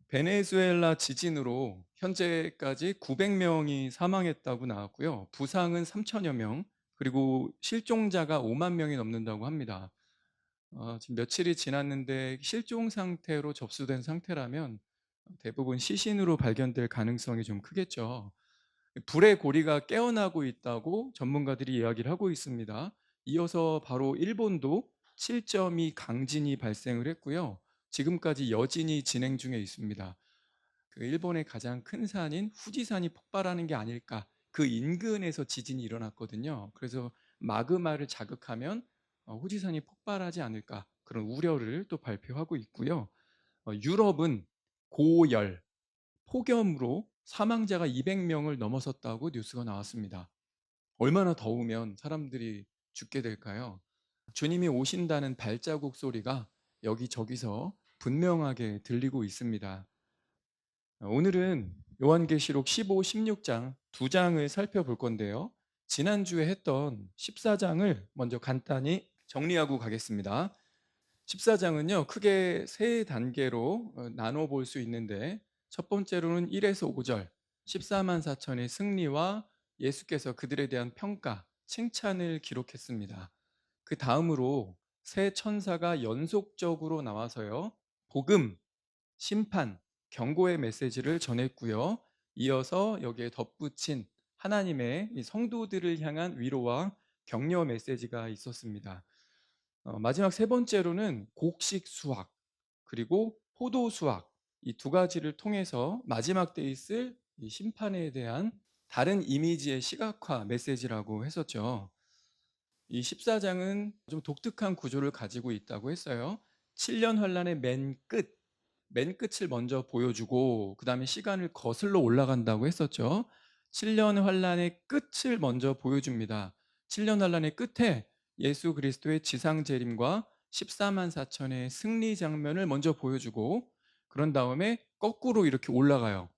베네수엘라 지진으로 현재까지 900명이 사망했다고 나왔고요. 부상은 3천여 명, 그리고 실종자가 5만 명이 넘는다고 합니다. 지금 며칠이 지났는데 실종 상태로 접수된 상태라면 대부분 시신으로 발견될 가능성이 좀 크겠죠. 불의 고리가 깨어나고 있다고 전문가들이 이야기를 하고 있습니다. 이어서 바로 일본도 7.2 강진이 발생을 했고요. 지금까지 여진이 진행 중에 있습니다. 그 일본의 가장 큰 산인 후지산이 폭발하는 게 아닐까. 그 인근에서 지진이 일어났거든요. 그래서 마그마를 자극하면 후지산이 폭발하지 않을까. 그런 우려를 또 발표하고 있고요. 유럽은 고열, 폭염으로 사망자가 200명을 넘어섰다고 뉴스가 나왔습니다. 얼마나 더우면 사람들이 죽게 될까요? 주님이 오신다는 발자국 소리가 여기저기서 분명하게 들리고 있습니다. 오늘은 요한계시록 15, 16장 두 장을 살펴볼 건데요. 지난주에 했던 14장을 먼저 간단히 정리하고 가겠습니다. 14장은요, 크게 세 단계로 나눠 볼 수 있는데, 첫 번째로는 1에서 5절, 14만 4천의 승리와 예수께서 그들에 대한 평가, 칭찬을 기록했습니다. 그 다음으로 세 천사가 연속적으로 나와서요, 복음, 심판, 경고의 메시지를 전했고요. 이어서 여기에 덧붙인 하나님의 이 성도들을 향한 위로와 격려 메시지가 있었습니다. 마지막 세 번째로는 곡식 수확, 그리고 포도 수확, 이 두 가지를 통해서 마지막 때에 있을 이 심판에 대한 다른 이미지의 시각화 메시지라고 했었죠. 이 14장은 좀 독특한 구조를 가지고 있다고 했어요. 7년 환란의 맨 끝을 먼저 보여주고 그 다음에 시간을 거슬러 올라간다고 했었죠. 7년 환란의 끝을 먼저 보여줍니다. 7년 환란의 끝에 예수 그리스도의 지상 재림과 14만 4천의 승리 장면을 먼저 보여주고, 그런 다음에 거꾸로 이렇게 올라가요.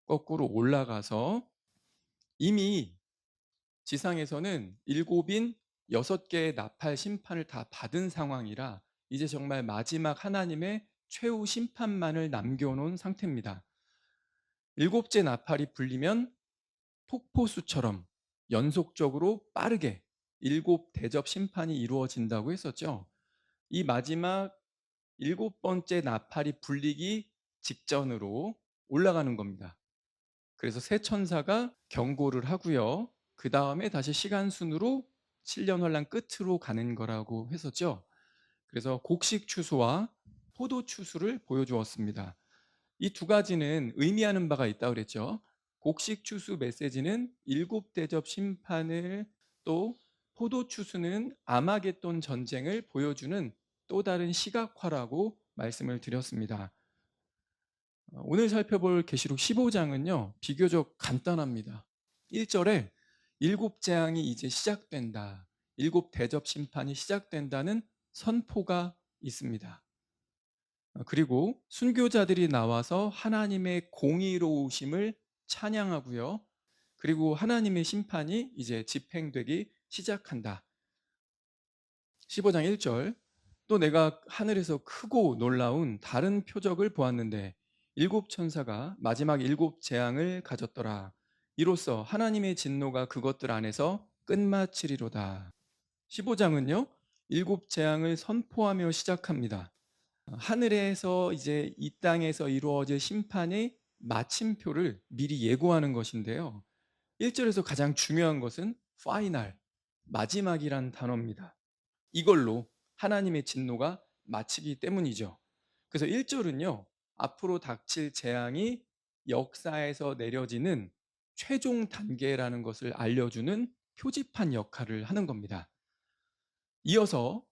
거꾸로 올라가서 이미 지상에서는 일곱인 6개의 나팔 심판을 다 받은 상황이라 이제 정말 마지막 하나님의 최후 심판만을 남겨놓은 상태입니다. 일곱째 나팔이 불리면 폭포수처럼 연속적으로 빠르게 일곱 대접 심판이 이루어진다고 했었죠. 이 마지막 일곱 번째 나팔이 불리기 직전으로 올라가는 겁니다. 그래서 새 천사가 경고를 하고요. 그 다음에 다시 시간 순으로 7년 환란 끝으로 가는 거라고 했었죠. 그래서 곡식 추수와 포도 추수를 보여주었습니다. 이 두 가지는 의미하는 바가 있다고 그랬죠. 곡식 추수 메시지는 일곱 대접 심판을, 또 포도 추수는 아마겟돈 전쟁을 보여주는 또 다른 시각화라고 말씀을 드렸습니다. 오늘 살펴볼 계시록 15장은요, 비교적 간단합니다. 1절에 일곱 재앙이 이제 시작된다, 일곱 대접 심판이 시작된다는 선포가 있습니다. 그리고 순교자들이 나와서 하나님의 공의로우심을 찬양하고요. 그리고 하나님의 심판이 이제 집행되기 시작한다. 15장 1절, 또 내가 하늘에서 크고 놀라운 다른 표적을 보았는데 일곱 천사가 마지막 일곱 재앙을 가졌더라. 이로써 하나님의 진노가 그것들 안에서 끝마치리로다. 15장은요, 일곱 재앙을 선포하며 시작합니다. 하늘에서 이제 이 땅에서 이루어질 심판의 마침표를 미리 예고하는 것인데요. 1절에서 가장 중요한 것은 final, 마지막이란 단어입니다. 이걸로 하나님의 진노가 마치기 때문이죠. 그래서 1절은요, 앞으로 닥칠 재앙이 역사에서 내려지는 최종 단계라는 것을 알려주는 표지판 역할을 하는 겁니다. 이어서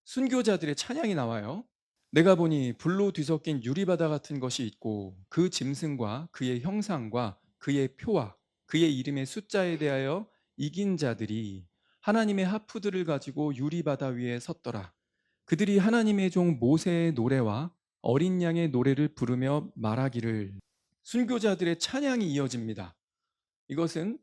순교자들의 찬양이 나와요. 내가 보니 불로 뒤섞인 유리바다 같은 것이 있고 그 짐승과 그의 형상과 그의 표와 그의 이름의 숫자에 대하여 이긴 자들이 하나님의 하프들을 가지고 유리바다 위에 섰더라. 그들이 하나님의 종 모세의 노래와 어린 양의 노래를 부르며 말하기를. 순교자들의 찬양이 이어집니다. 이것은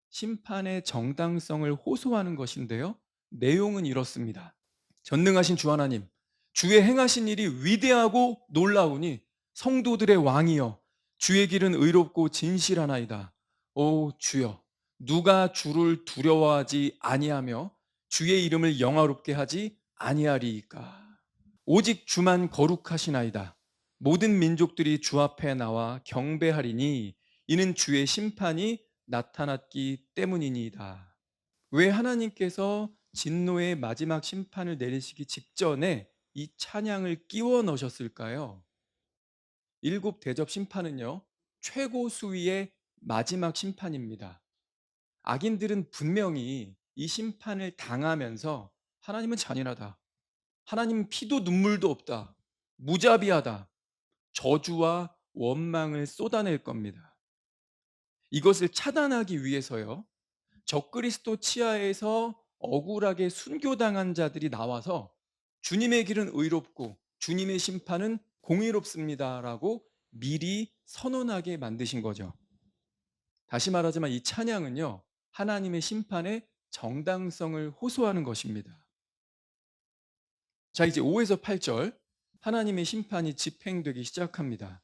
심판의 정당성을 호소하는 것인데요, 내용은 이렇습니다. 전능하신 주 하나님, 주의 행하신 일이 위대하고 놀라우니 성도들의 왕이여 주의 길은 의롭고 진실하나이다. 오 주여 누가 주를 두려워하지 아니하며 주의 이름을 영화롭게 하지 아니하리이까. 오직 주만 거룩하시나이다. 모든 민족들이 주 앞에 나와 경배하리니 이는 주의 심판이 나타났기 때문이니이다. 왜 하나님께서 진노의 마지막 심판을 내리시기 직전에 이 찬양을 끼워 넣으셨을까요? 일곱 대접 심판은요, 최고 수위의 마지막 심판입니다. 악인들은 분명히 이 심판을 당하면서 하나님은 잔인하다. 하나님은 피도 눈물도 없다. 무자비하다. 저주와 원망을 쏟아낼 겁니다. 이것을 차단하기 위해서요. 적그리스도 치하에서 억울하게 순교당한 자들이 나와서 주님의 길은 의롭고 주님의 심판은 공의롭습니다라고 미리 선언하게 만드신 거죠. 다시 말하지만 이 찬양은요. 하나님의 심판의 정당성을 호소하는 것입니다. 자, 이제 5에서 8절 하나님의 심판이 집행되기 시작합니다.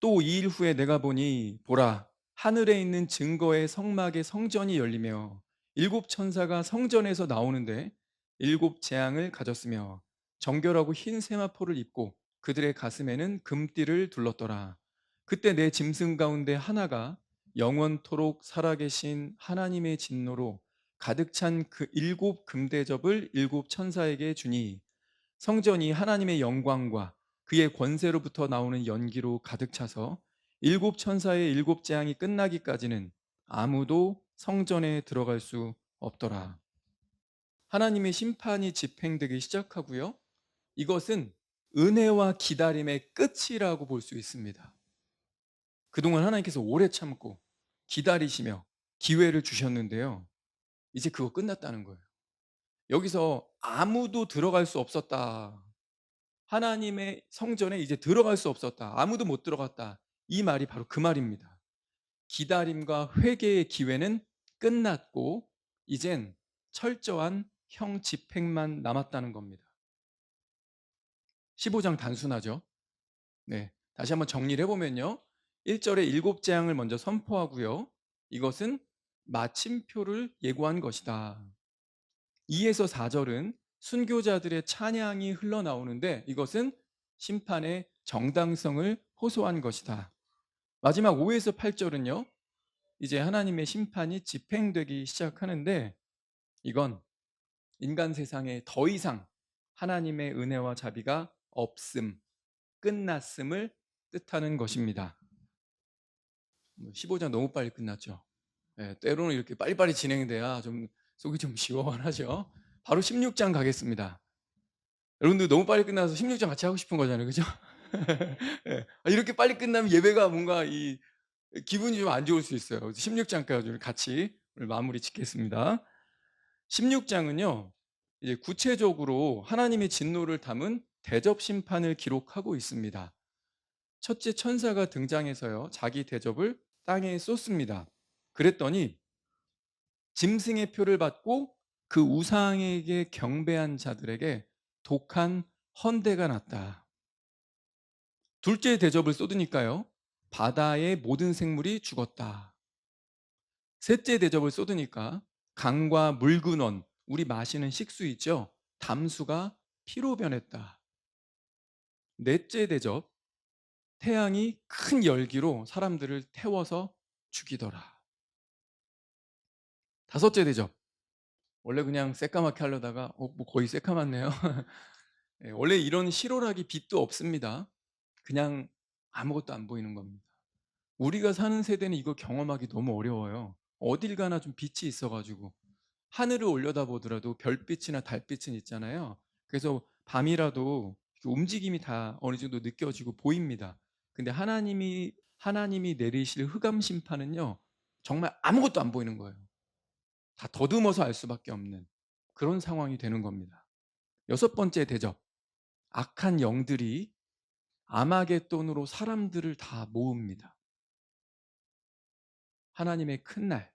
또 2일 후에 내가 보니 보라 하늘에 있는 증거의 성막의 성전이 열리며 일곱 천사가 성전에서 나오는데 일곱 재앙을 가졌으며 정결하고 흰 세마포를 입고 그들의 가슴에는 금띠를 둘렀더라. 그때 내 짐승 가운데 하나가 영원토록 살아계신 하나님의 진노로 가득 찬 그 일곱 금대접을 일곱 천사에게 주니 성전이 하나님의 영광과 그의 권세로부터 나오는 연기로 가득 차서 일곱 천사의 일곱 재앙이 끝나기까지는 아무도 성전에 들어갈 수 없더라. 하나님의 심판이 집행되기 시작하고요. 이것은 은혜와 기다림의 끝이라고 볼 수 있습니다. 그동안 하나님께서 오래 참고 기다리시며 기회를 주셨는데요. 이제 그거 끝났다는 거예요. 여기서 아무도 들어갈 수 없었다. 하나님의 성전에 이제 들어갈 수 없었다. 아무도 못 들어갔다. 이 말이 바로 그 말입니다. 기다림과 회개의 기회는 끝났고 이젠 철저한 형 집행만 남았다는 겁니다. 15장 단순하죠. 네. 다시 한번 정리를 해보면요. 1절에 일곱 재앙을 먼저 선포하고요. 이것은 마침표를 예고한 것이다. 2에서 4절은 순교자들의 찬양이 흘러나오는데 이것은 심판의 정당성을 호소한 것이다. 마지막 5에서 8절은요. 이제 하나님의 심판이 집행되기 시작하는데 이건 인간 세상에 더 이상 하나님의 은혜와 자비가 없음, 끝났음을 뜻하는 것입니다. 15장 너무 빨리 끝났죠. 네, 때로는 이렇게 빨리빨리 진행돼야 좀 속이 좀 시원하죠. 바로 16장 가겠습니다. 여러분들 너무 빨리 끝나서 16장 같이 하고 싶은 거잖아요. 그죠? 네. 이렇게 빨리 끝나면 예배가 뭔가 기분이 좀 안 좋을 수 있어요. 16장까지 같이 오늘 마무리 짓겠습니다. 16장은요, 이제 구체적으로 하나님의 진노를 담은 대접 심판을 기록하고 있습니다. 첫째 천사가 등장해서요, 자기 대접을 땅에 쏟습니다. 그랬더니 짐승의 표를 받고 그 우상에게 경배한 자들에게 독한 헌대가 났다. 둘째 대접을 쏟으니까요, 바다의 모든 생물이 죽었다. 셋째 대접을 쏟으니까 강과 물 근원, 우리 마시는 식수 있죠? 담수가 피로 변했다. 넷째 대접, 태양이 큰 열기로 사람들을 태워서 죽이더라. 다섯째 대접, 원래 그냥 새까맣게 하려다가 뭐 거의 새까맣네요. 예, 원래 이런 실오라기 빛도 없습니다. 그냥 아무것도 안 보이는 겁니다. 우리가 사는 세대는 이거 경험하기 너무 어려워요. 어딜 가나 좀 빛이 있어가지고 하늘을 올려다보더라도 별빛이나 달빛은 있잖아요. 그래서 밤이라도 움직임이 다 어느 정도 느껴지고 보입니다. 근데 하나님이 내리실 흑암 심판은요, 정말 아무것도 안 보이는 거예요. 다 더듬어서 알 수밖에 없는 그런 상황이 되는 겁니다. 여섯 번째 대접, 악한 영들이 아마겟돈으로 사람들을 다 모읍니다. 하나님의 큰 날,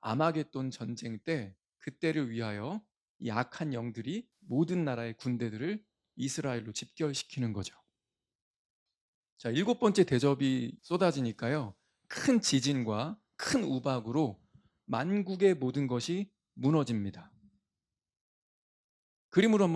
아마겟돈 전쟁 때 그때를 위하여 이 악한 영들이 모든 나라의 군대들을 이스라엘로 집결시키는 거죠. 자, 일곱 번째 대접이 쏟아지니까요. 큰 지진과 큰 우박으로 만국의 모든 것이 무너집니다. 그림으로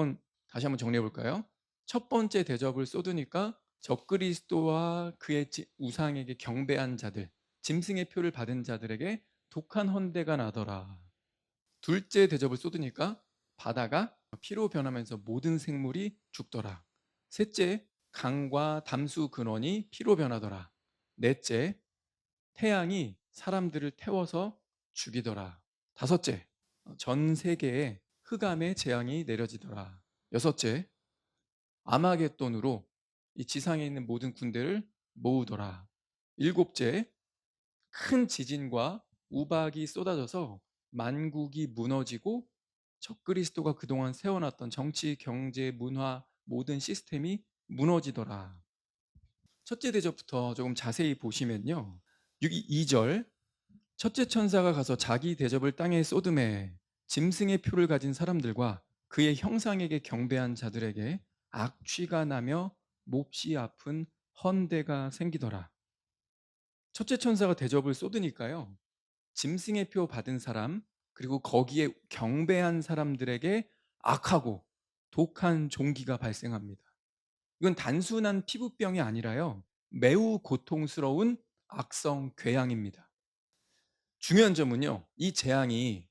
다시 한번 정리해 볼까요? 첫 번째 대접을 쏟으니까 적그리스도와 그의 우상에게 경배한 자들, 짐승의 표를 받은 자들에게 독한 헌대가 나더라. 둘째 대접을 쏟으니까 바다가 피로 변하면서 모든 생물이 죽더라. 셋째, 강과 담수 근원이 피로 변하더라. 넷째, 태양이 사람들을 태워서 죽이더라. 다섯째, 전 세계에 흑암의 재앙이 내려지더라. 여섯째, 아마겟돈으로 이 지상에 있는 모든 군대를 모으더라. 일곱째, 큰 지진과 우박이 쏟아져서 만국이 무너지고 적그리스도가 그동안 세워놨던 정치, 경제, 문화 모든 시스템이 무너지더라. 첫째 대접부터 조금 자세히 보시면요. 2절, 첫째 천사가 가서 자기 대접을 땅에 쏟음에 짐승의 표를 가진 사람들과 그의 형상에게 경배한 자들에게 악취가 나며 몹시 아픈 헌대가 생기더라. 첫째 천사가 대접을 쏟으니까요. 짐승의 표 받은 사람, 그리고 거기에 경배한 사람들에게 악하고 독한 종기가 발생합니다. 이건 단순한 피부병이 아니라요. 매우 고통스러운 악성 궤양입니다. 중요한 점은요. 이 재앙이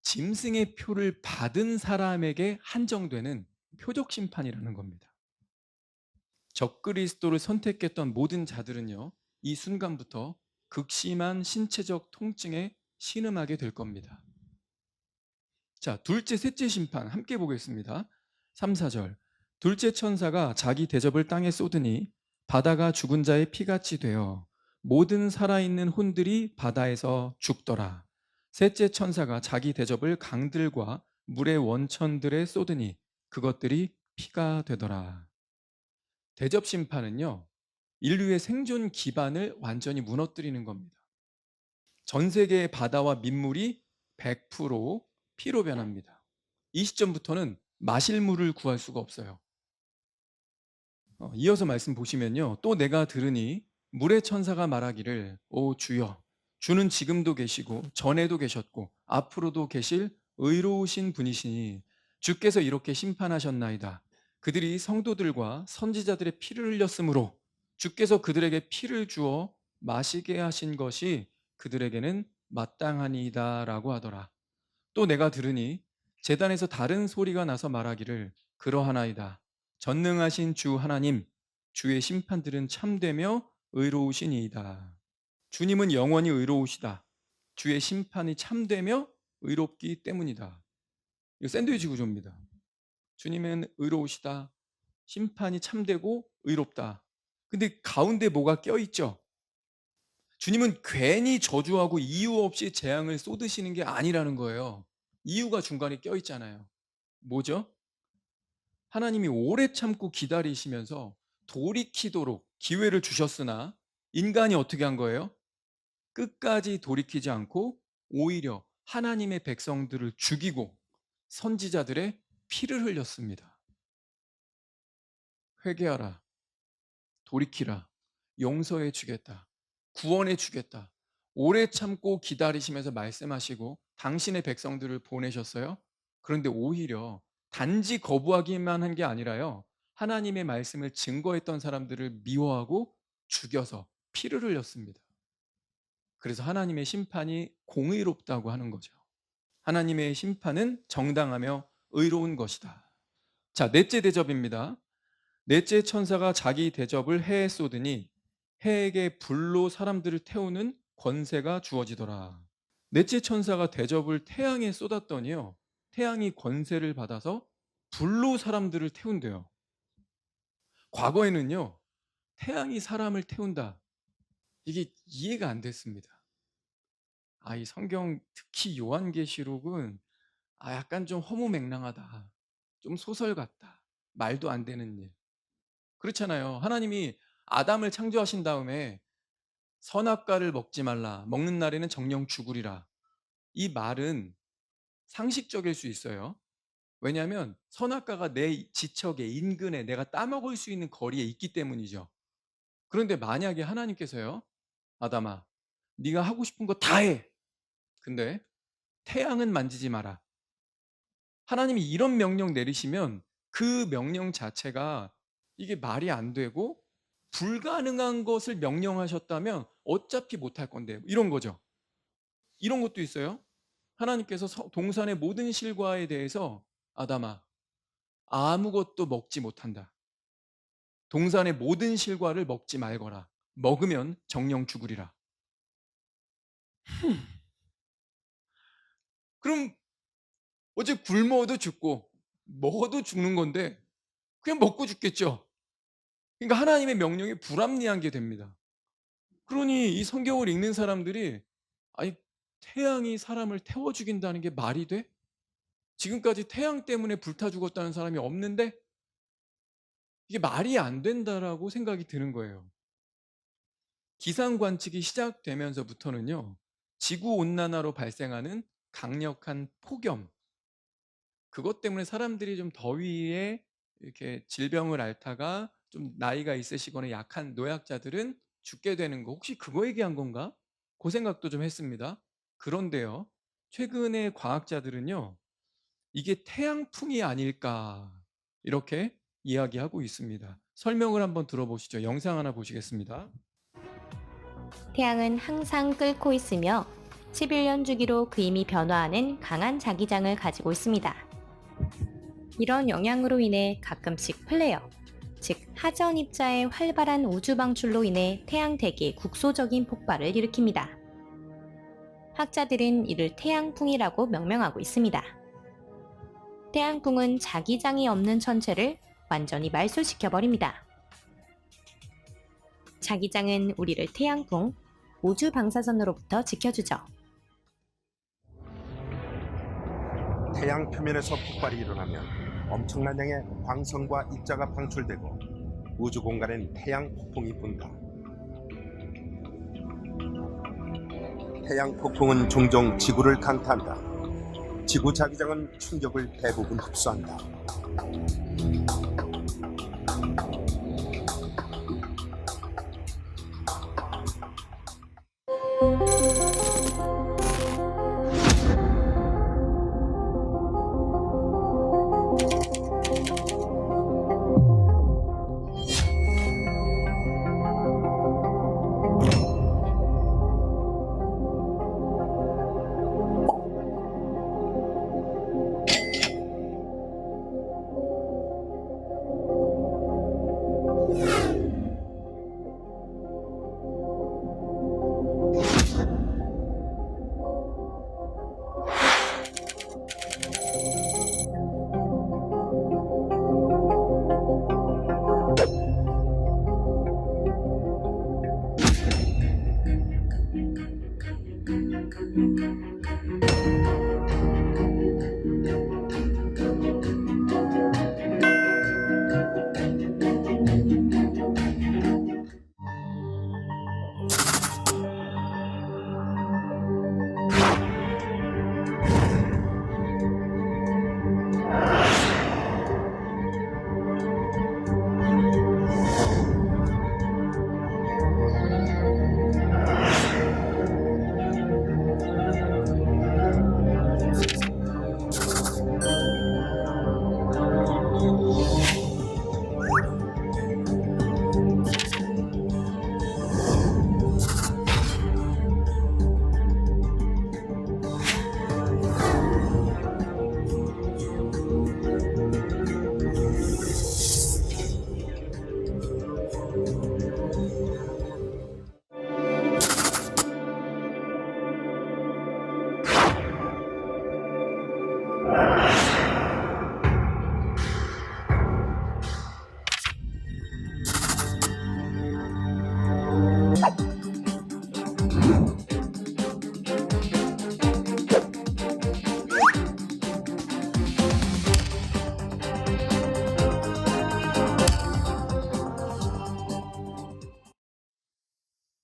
짐승의 표를 받은 사람에게 한정되는 표적 심판이라는 겁니다. 적그리스도를 선택했던 모든 자들은요. 이 순간부터 극심한 신체적 통증에 신음하게 될 겁니다. 자, 둘째, 셋째 심판 함께 보겠습니다. 3, 4절. 둘째 천사가 자기 대접을 땅에 쏟으니 바다가 죽은 자의 피같이 되어 모든 살아있는 혼들이 바다에서 죽더라. 셋째 천사가 자기 대접을 강들과 물의 원천들에 쏟으니 그것들이 피가 되더라. 대접 심판은요, 인류의 생존 기반을 완전히 무너뜨리는 겁니다. 전 세계의 바다와 민물이 100% 피로 변합니다. 이 시점부터는 마실 물을 구할 수가 없어요. 이어서 말씀 보시면요. 또 내가 들으니 물의 천사가 말하기를 오 주여 주는 지금도 계시고 전에도 계셨고 앞으로도 계실 의로우신 분이시니 주께서 이렇게 심판하셨나이다. 그들이 성도들과 선지자들의 피를 흘렸으므로 주께서 그들에게 피를 주어 마시게 하신 것이 그들에게는 마땅하니이다라고 하더라. 또 내가 들으니 제단에서 다른 소리가 나서 말하기를 그러하나이다. 전능하신 주 하나님, 주의 심판들은 참되며 의로우시니이다. 주님은 영원히 의로우시다. 주의 심판이 참되며 의롭기 때문이다. 이거 샌드위치 구조입니다. 주님은 의로우시다. 심판이 참되고 의롭다. 근데 가운데 뭐가 껴있죠? 주님은 괜히 저주하고 이유 없이 재앙을 쏟으시는 게 아니라는 거예요. 이유가 중간에 껴있잖아요. 뭐죠? 하나님이 오래 참고 기다리시면서 돌이키도록 기회를 주셨으나 인간이 어떻게 한 거예요? 끝까지 돌이키지 않고 오히려 하나님의 백성들을 죽이고 선지자들의 피를 흘렸습니다. 회개하라, 돌이키라, 용서해 주겠다, 구원해 주겠다. 오래 참고 기다리시면서 말씀하시고 당신의 백성들을 보내셨어요. 그런데 오히려 단지 거부하기만 한 게 아니라요. 하나님의 말씀을 증거했던 사람들을 미워하고 죽여서 피를 흘렸습니다. 그래서 하나님의 심판이 공의롭다고 하는 거죠. 하나님의 심판은 정당하며 의로운 것이다. 자, 넷째 대접입니다. 넷째 천사가 자기 대접을 해에 쏟으니 해에게 불로 사람들을 태우는 권세가 주어지더라. 넷째 천사가 대접을 태양에 쏟았더니요. 태양이 권세를 받아서 불로 사람들을 태운대요. 과거에는요. 태양이 사람을 태운다. 이게 이해가 안 됐습니다. 이 성경 특히 요한계시록은 약간 좀 허무맹랑하다. 좀 소설 같다. 말도 안 되는 일. 그렇잖아요. 하나님이 아담을 창조하신 다음에 선악과를 먹지 말라. 먹는 날에는 정령 죽으리라. 이 말은 상식적일 수 있어요. 왜냐하면 선악과가 내 지척에 인근에 내가 따먹을 수 있는 거리에 있기 때문이죠. 그런데 만약에 하나님께서요, 아담아, 네가 하고 싶은 거 다 해. 근데 태양은 만지지 마라. 하나님이 이런 명령 내리시면 그 명령 자체가 이게 말이 안 되고 불가능한 것을 명령하셨다면 어차피 못할 건데 이런 거죠. 이런 것도 있어요. 하나님께서 동산의 모든 실과에 대해서 아담아 아무것도 먹지 못한다. 동산의 모든 실과를 먹지 말거라. 먹으면 정령 죽으리라. 그럼 어제 굶어도 죽고 먹어도 죽는 건데 그냥 먹고 죽겠죠. 그러니까 하나님의 명령이 불합리한 게 됩니다. 그러니 이 성경을 읽는 사람들이 아니 태양이 사람을 태워 죽인다는 게 말이 돼? 지금까지 태양 때문에 불타 죽었다는 사람이 없는데 이게 말이 안 된다라고 생각이 드는 거예요. 기상 관측이 시작되면서부터는요. 지구 온난화로 발생하는 강력한 폭염 그것 때문에 사람들이 좀 더위에 이렇게 질병을 앓다가 좀 나이가 있으시거나 약한 노약자들은 죽게 되는 거 혹시 그거 얘기한 건가? 그 생각도 좀 했습니다. 그런데요. 최근에 과학자들은요. 이게 태양풍이 아닐까 이렇게 이야기하고 있습니다. 설명을 한번 들어보시죠. 영상 하나 보시겠습니다. 태양은 항상 끓고 있으며 11년 주기로 그 힘이 변화하는 강한 자기장을 가지고 있습니다. 이런 영향으로 인해 가끔씩 플레어, 즉 하전 입자의 활발한 우주 방출로 인해 태양 대기의 국소적인 폭발을 일으킵니다. 학자들은 이를 태양풍이라고 명명하고 있습니다. 태양풍은 자기장이 없는 천체를 완전히 말소시켜 버립니다. 자기장은 우리를 태양풍, 우주 방사선으로부터 지켜주죠. 태양 표면에서 폭발이 일어나면 엄청난 양의 광선과 입자가 방출되고 우주 공간엔 태양 폭풍이 분다. 태양 폭풍은 종종 지구를 강타한다. 지구 자기장은 충격을 대부분 흡수한다.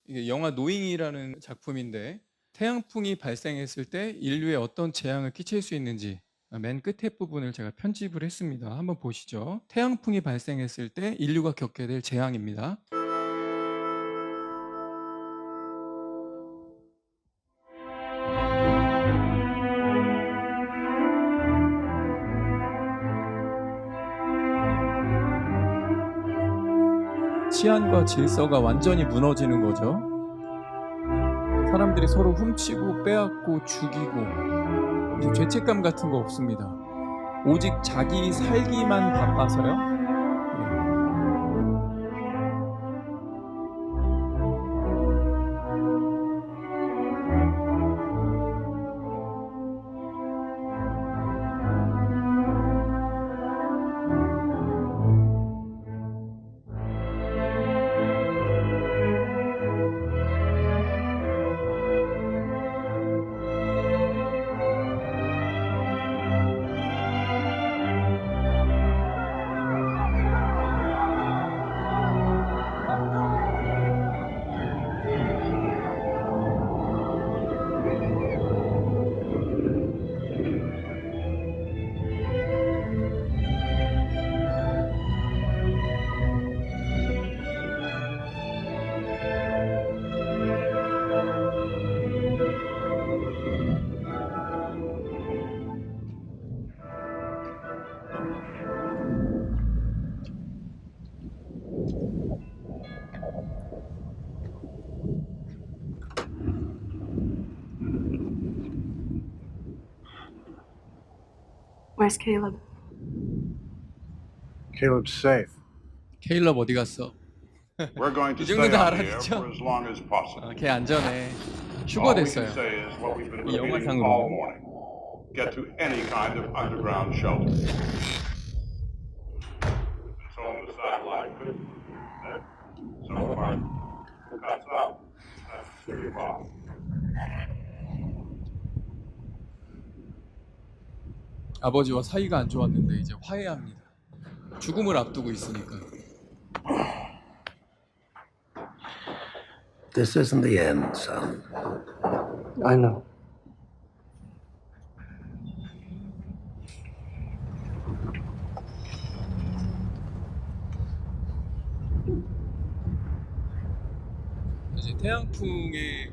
이게 영화 노잉이라는 작품인데 태양풍이 발생했을 때 인류에 어떤 재앙을 끼칠 수 있는지 맨 끝에 부분을 제가 편집을 했습니다. 한번 보시죠. 태양풍이 발생했을 때 인류가 겪게 될 재앙입니다. 치안과 질서가 완전히 무너지는 거죠. 사람들이 서로 훔치고 빼앗고 죽이고 이제 죄책감 같은 거 없습니다. 오직 자기 살기만 바빠서요. 예. Where's Caleb? Caleb's safe. 케일럽 어디 갔어? We're going to 이 stay 정도 다 on the air 알아듣죠? for as long as possible. 걔 안전해. All we can 휴거됐어요. say is what we've been 이 repeating 영화상으로. all morning. Get to any kind of underground shelter. So on the satellite, so far, cuts out. That's 3 o'clock. 아버지와 사이가 안 좋았는데 이제 화해합니다. 죽음을 앞두고 있으니까. This isn't the end, son. I know. 이제 태양풍의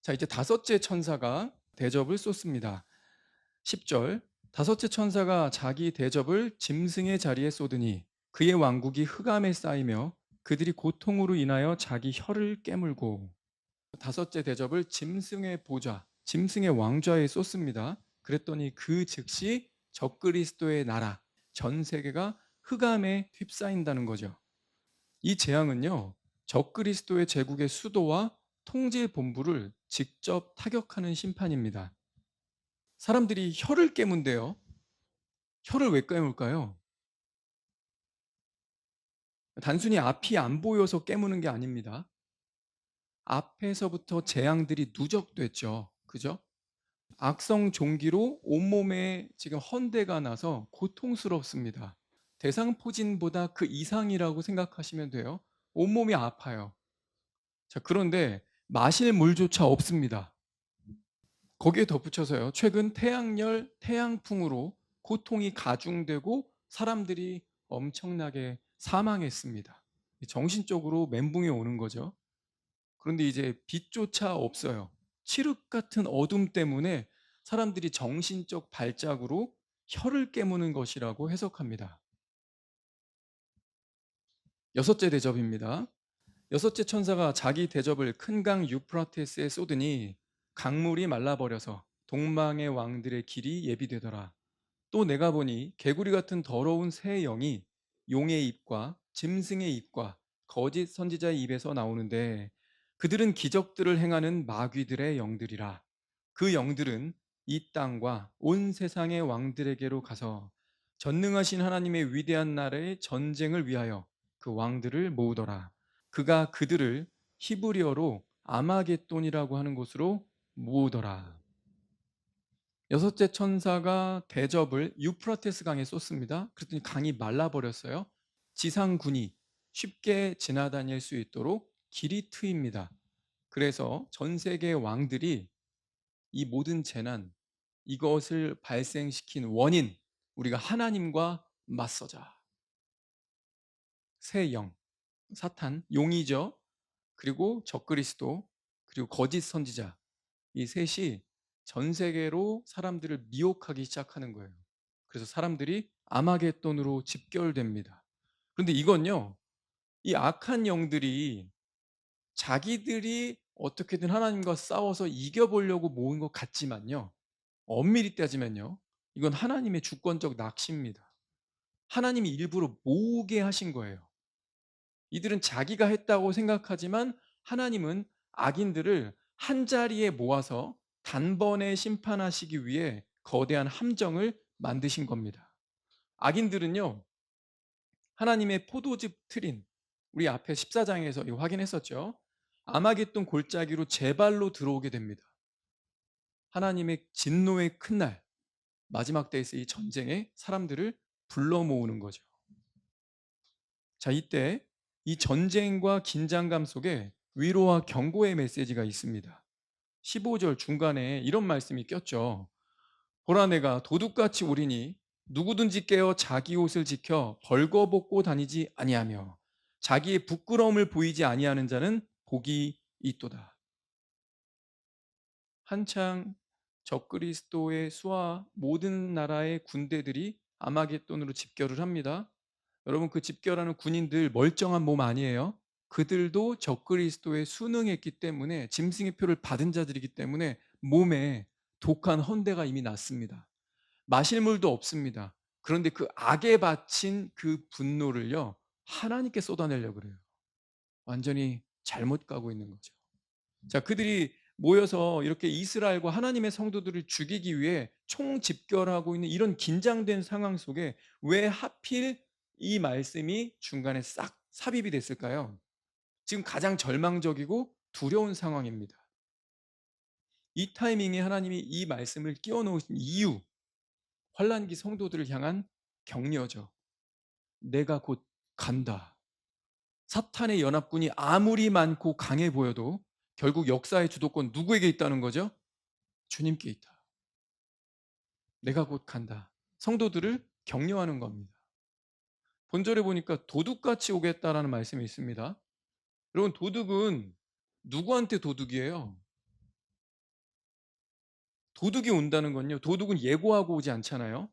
자, 이제 다섯째 천사가 대접을 쏟습니다. 10절 다섯째 천사가 자기 대접을 짐승의 자리에 쏟으니 그의 왕국이 흑암에 쌓이며 그들이 고통으로 인하여 자기 혀를 깨물고. 다섯째 대접을 짐승의 보좌, 짐승의 왕좌에 쏟습니다. 그랬더니 그 즉시 적그리스도의 나라, 전 세계가 흑암에 휩싸인다는 거죠. 이 재앙은요, 적그리스도의 제국의 수도와 통제 본부를 직접 타격하는 심판입니다. 사람들이 혀를 깨문대요. 혀를 왜 깨물까요? 단순히 앞이 안 보여서 깨무는 게 아닙니다. 앞에서부터 재앙들이 누적됐죠. 그죠? 악성 종기로 온몸에 지금 헌대가 나서 고통스럽습니다. 대상포진보다 그 이상이라고 생각하시면 돼요. 온몸이 아파요. 자, 그런데 마실 물조차 없습니다. 거기에 덧붙여서요. 최근 태양열, 태양풍으로 고통이 가중되고 사람들이 엄청나게 사망했습니다. 정신적으로 멘붕이 오는 거죠. 그런데 이제 빛조차 없어요. 칠흑 같은 어둠 때문에 사람들이 정신적 발작으로 혀를 깨무는 것이라고 해석합니다. 여섯째 대접입니다. 여섯째 천사가 자기 대접을 큰 강 유프라테스에 쏟으니 강물이 말라버려서 동방의 왕들의 길이 예비되더라. 또 내가 보니 개구리 같은 더러운 새 영이 용의 입과 짐승의 입과 거짓 선지자의 입에서 나오는데 그들은 기적들을 행하는 마귀들의 영들이라. 그 영들은 이 땅과 온 세상의 왕들에게로 가서 전능하신 하나님의 위대한 나라의 전쟁을 위하여 그 왕들을 모으더라. 그가 그들을 히브리어로 아마겟돈이라고 하는 곳으로 모으더라. 여섯째 천사가 대접을 유프라테스 강에 쏟습니다. 그랬더니 강이 말라버렸어요. 지상군이 쉽게 지나다닐 수 있도록 길이 트입니다. 그래서 전 세계 왕들이 이 모든 재난, 이것을 발생시킨 원인, 우리가 하나님과 맞서자. 새 영, 사탄, 용이죠. 그리고 적그리스도, 그리고 거짓 선지자. 이 셋이 전 세계로 사람들을 미혹하기 시작하는 거예요. 그래서 사람들이 아마겟돈으로 집결됩니다. 그런데 이건요, 이 악한 영들이 자기들이 어떻게든 하나님과 싸워서 이겨보려고 모은 것 같지만요, 엄밀히 따지면요, 이건 하나님의 주권적 낚시입니다. 하나님이 일부러 모으게 하신 거예요. 이들은 자기가 했다고 생각하지만 하나님은 악인들을 한 자리에 모아서 단번에 심판하시기 위해 거대한 함정을 만드신 겁니다. 악인들은요, 하나님의 포도즙 틀인, 우리 앞에 14장에서 이거 확인했었죠. 아마겟돈 골짜기로 제 발로 들어오게 됩니다. 하나님의 진노의 큰 날, 마지막 때에서 이 전쟁에 사람들을 불러 모으는 거죠. 자, 이때 이 전쟁과 긴장감 속에 위로와 경고의 메시지가 있습니다. 15절 중간에 이런 말씀이 꼈죠. 보라, 내가 도둑같이 오리니 누구든지 깨어 자기 옷을 지켜 벌거벗고 다니지 아니하며 자기의 부끄러움을 보이지 아니하는 자는 복이 있도다. 한창 적그리스도의 수하 모든 나라의 군대들이 아마겟돈으로 집결을 합니다. 여러분, 그 집결하는 군인들 멀쩡한 몸 아니에요? 그들도 적그리스도에 순응했기 때문에, 짐승의 표를 받은 자들이기 때문에 몸에 독한 헌대가 이미 났습니다. 마실 물도 없습니다. 그런데 그 악에 바친 그 분노를요, 하나님께 쏟아내려고 그래요. 완전히 잘못 가고 있는 거죠. 자, 그들이 모여서 이렇게 이스라엘과 하나님의 성도들을 죽이기 위해 총집결하고 있는 이런 긴장된 상황 속에 왜 하필 이 말씀이 중간에 싹 삽입이 됐을까요? 지금 가장 절망적이고 두려운 상황입니다. 이 타이밍에 하나님이 이 말씀을 끼워 놓으신 이유, 환난기 성도들을 향한 격려죠. 내가 곧 간다. 사탄의 연합군이 아무리 많고 강해 보여도 결국 역사의 주도권 누구에게 있다는 거죠? 주님께 있다. 내가 곧 간다. 성도들을 격려하는 겁니다. 본절에 보니까 도둑같이 오겠다라는 말씀이 있습니다. 여러분, 도둑은 누구한테 도둑이에요? 도둑이 온다는 건요, 도둑은 예고하고 오지 않잖아요.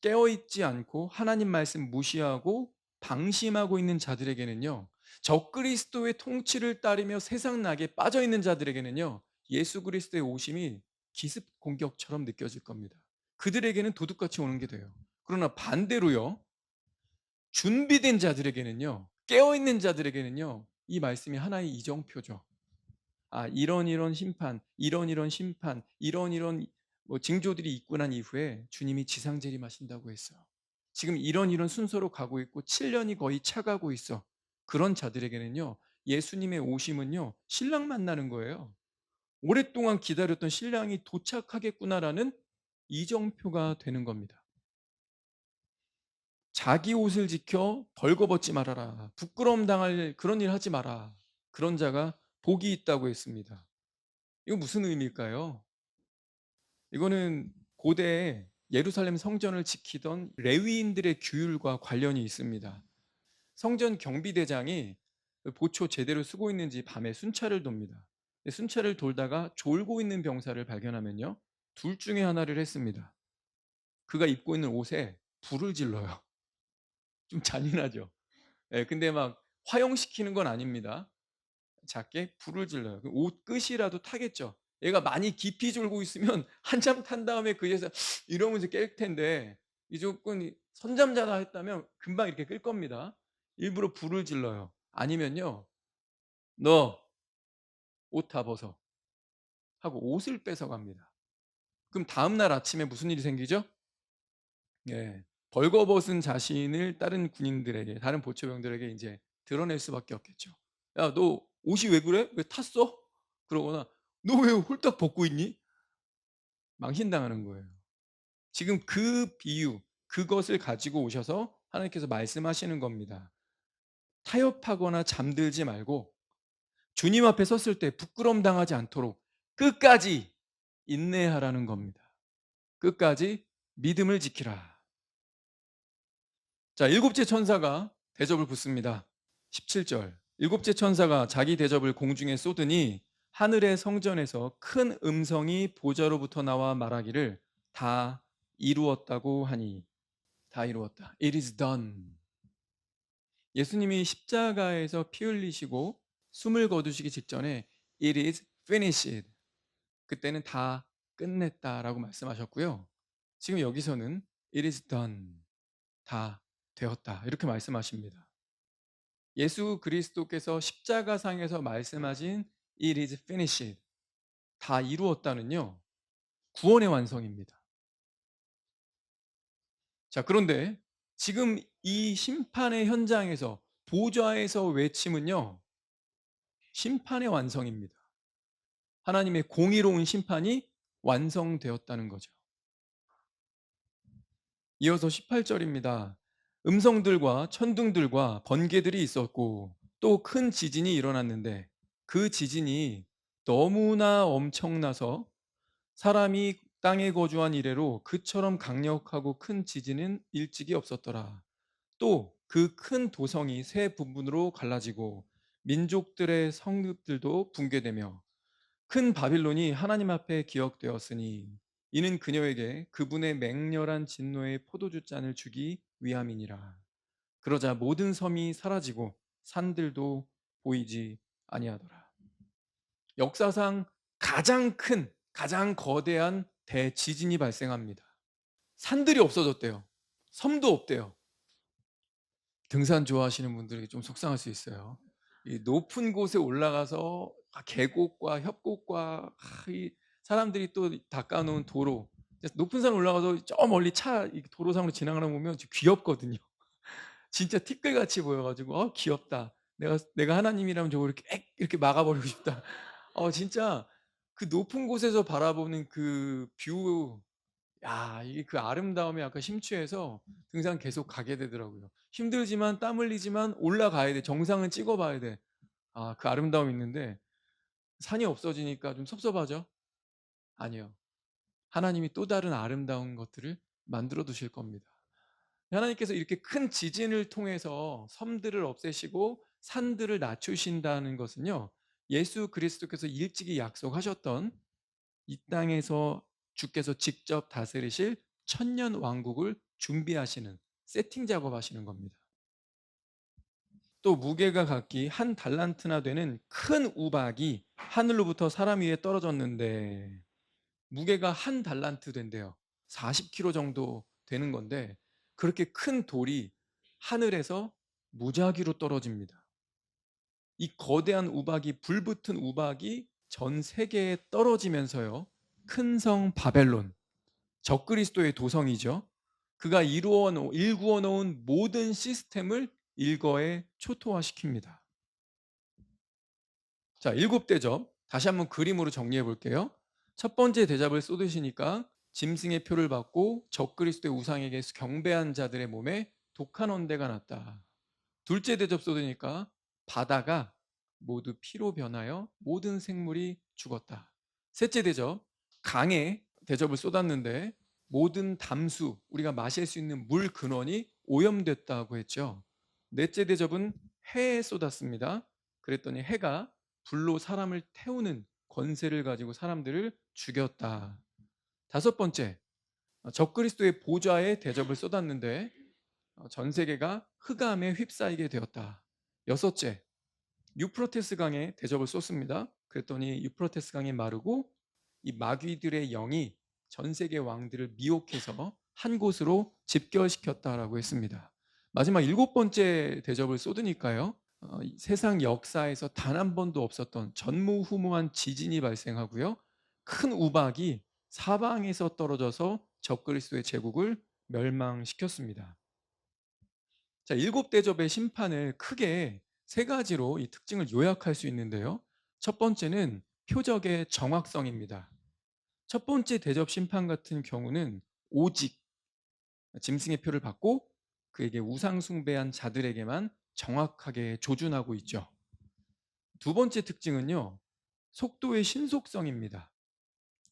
깨어있지 않고 하나님 말씀 무시하고 방심하고 있는 자들에게는요, 적그리스도의 통치를 따르며 세상 낙에 빠져 있는 자들에게는요, 예수 그리스도의 오심이 기습 공격처럼 느껴질 겁니다. 그들에게는 도둑같이 오는 게 돼요. 그러나 반대로요, 준비된 자들에게는요, 깨어있는 자들에게는요, 이 말씀이 하나의 이정표죠. 아, 이런 심판, 이런 심판, 이런 뭐 징조들이 있고 난 이후에 주님이 지상 재림하신다고 했어요. 지금 이런 순서로 가고 있고 7년이 거의 차가고 있어. 그런 자들에게는요, 예수님의 오심은요, 신랑 만나는 거예요. 오랫동안 기다렸던 신랑이 도착하겠구나라는 이정표가 되는 겁니다. 자기 옷을 지켜 벌거벗지 말아라. 부끄러움 당할 그런 일 하지 마라. 그런 자가 복이 있다고 했습니다. 이거 무슨 의미일까요? 이거는 고대 예루살렘 성전을 지키던 레위인들의 규율과 관련이 있습니다. 성전 경비대장이 보초 제대로 쓰고 있는지 밤에 순찰을 돕니다. 순찰을 돌다가 졸고 있는 병사를 발견하면요, 둘 중에 하나를 했습니다. 그가 입고 있는 옷에 불을 질러요. 좀 잔인하죠. 근데 막 화형시키는 건 아닙니다. 작게 불을 질러요. 옷 끝이라도 타겠죠. 얘가 많이 깊이 졸고 있으면 한참 탄 다음에 그에서 이러면서 깰 텐데, 이 조건 선잠자다 했다면 금방 이렇게 끌 겁니다. 일부러 불을 질러요. 아니면요, 너 옷 다 벗어 하고 옷을 뺏어갑니다. 그럼 다음 날 아침에 무슨 일이 생기죠? 예, 벌거벗은 자신을 다른 군인들에게, 다른 보초병들에게 이제 드러낼 수밖에 없겠죠. 야, 너 옷이 왜 그래? 왜 탔어? 그러거나 너 왜 홀딱 벗고 있니? 망신당하는 거예요. 지금 그 비유, 그것을 가지고 오셔서 하나님께서 말씀하시는 겁니다. 타협하거나 잠들지 말고 주님 앞에 섰을 때 부끄러움 당하지 않도록 끝까지 인내하라는 겁니다. 끝까지 믿음을 지키라. 자, 일곱째 천사가 대접을 붙습니다. 17절. 일곱째 천사가 자기 대접을 공중에 쏟으니 하늘의 성전에서 큰 음성이 보좌로부터 나와 말하기를 다 이루었다고 하니. 다 이루었다. It is done. 예수님이 십자가에서 피 흘리시고 숨을 거두시기 직전에 It is finished. 그때는 다 끝냈다라고 말씀하셨고요. 지금 여기서는 It is done. 다 되었다. 이렇게 말씀하십니다. 예수 그리스도께서 십자가상에서 말씀하신 It is finished. 다 이루었다는요. 구원의 완성입니다. 자, 그런데 지금 이 심판의 현장에서 보좌에서 외침은요. 심판의 완성입니다. 하나님의 공의로운 심판이 완성되었다는 거죠. 이어서 18절입니다. 음성들과 천둥들과 번개들이 있었고 또 큰 지진이 일어났는데 그 지진이 너무나 엄청나서 사람이 땅에 거주한 이래로 그처럼 강력하고 큰 지진은 일찍이 없었더라. 또 그 큰 도성이 세 부분으로 갈라지고 민족들의 성읍들도 붕괴되며 큰 바빌론이 하나님 앞에 기억되었으니 이는 그녀에게 그분의 맹렬한 진노의 포도주 잔을 주기 위함이니라. 그러자 모든 섬이 사라지고 산들도 보이지 아니하더라. 역사상 가장 큰, 가장 거대한 대지진이 발생합니다. 산들이 없어졌대요. 섬도 없대요. 등산 좋아하시는 분들에게 좀 속상할 수 있어요. 이 높은 곳에 올라가서 계곡과 협곡과 이 사람들이 또 닦아놓은 도로, 높은 산 올라가서 저 멀리 차 도로상으로 지나가는 거 보면 귀엽거든요. 진짜 티끌같이 보여가지고 귀엽다. 내가 하나님이라면 저거 이렇게 막아버리고 싶다. 진짜 그 높은 곳에서 바라보는 그 뷰, 야, 이게 그 아름다움에 약간 심취해서 등산 계속 가게 되더라고요. 힘들지만 땀 흘리지만 올라가야 돼. 정상은 찍어봐야 돼. 그 아름다움이 있는데 산이 없어지니까 좀 섭섭하죠? 아니요. 하나님이 또 다른 아름다운 것들을 만들어 두실 겁니다. 하나님께서 이렇게 큰 지진을 통해서 섬들을 없애시고 산들을 낮추신다는 것은요. 예수 그리스도께서 일찍이 약속하셨던 이 땅에서 주께서 직접 다스리실 천년 왕국을 준비하시는 세팅 작업하시는 겁니다. 또 무게가 각기 한 달란트나 되는 큰 우박이 하늘로부터 사람 위에 떨어졌는데 무게가 한 달란트 된대요. 40kg 정도 되는 건데 그렇게 큰 돌이 하늘에서 무작위로 떨어집니다. 이 거대한 우박이, 불붙은 우박이 전 세계에 떨어지면서요. 큰 성 바벨론, 적그리스도의 도성이죠. 그가 일구어 놓은 모든 시스템을 일거에 초토화시킵니다. 자, 일곱 대접 다시 한번 그림으로 정리해 볼게요. 첫 번째 대접을 쏟으시니까 짐승의 표를 받고 적그리스도의 우상에게 경배한 자들의 몸에 독한 원대가 났다. 둘째 대접 쏟으니까 바다가 모두 피로 변하여 모든 생물이 죽었다. 셋째 대접, 강에 대접을 쏟았는데 모든 담수, 우리가 마실 수 있는 물 근원이 오염됐다고 했죠. 넷째 대접은 해에 쏟았습니다. 그랬더니 해가 불로 사람을 태우는 권세를 가지고 사람들을 죽였다. 다섯 번째, 적그리스도의 보좌에 대접을 쏟았는데 전 세계가 흑암에 휩싸이게 되었다. 여섯째, 유프라테스 강에 대접을 쏟습니다. 그랬더니 유프라테스 강이 마르고 이 마귀들의 영이 전 세계 왕들을 미혹해서 한 곳으로 집결시켰다라고 했습니다. 마지막 일곱 번째 대접을 쏟으니까요. 이 세상 역사에서 단 한 번도 없었던 전무후무한 지진이 발생하고요. 큰 우박이 사방에서 떨어져서 적그리스도의 제국을 멸망시켰습니다. 자, 일곱 대접의 심판을 크게 세 가지로 이 특징을 요약할 수 있는데요. 첫 번째는 표적의 정확성입니다. 첫 번째 대접 심판 같은 경우는 오직 짐승의 표를 받고 그에게 우상 숭배한 자들에게만 정확하게 조준하고 있죠. 두 번째 특징은요, 속도의 신속성입니다.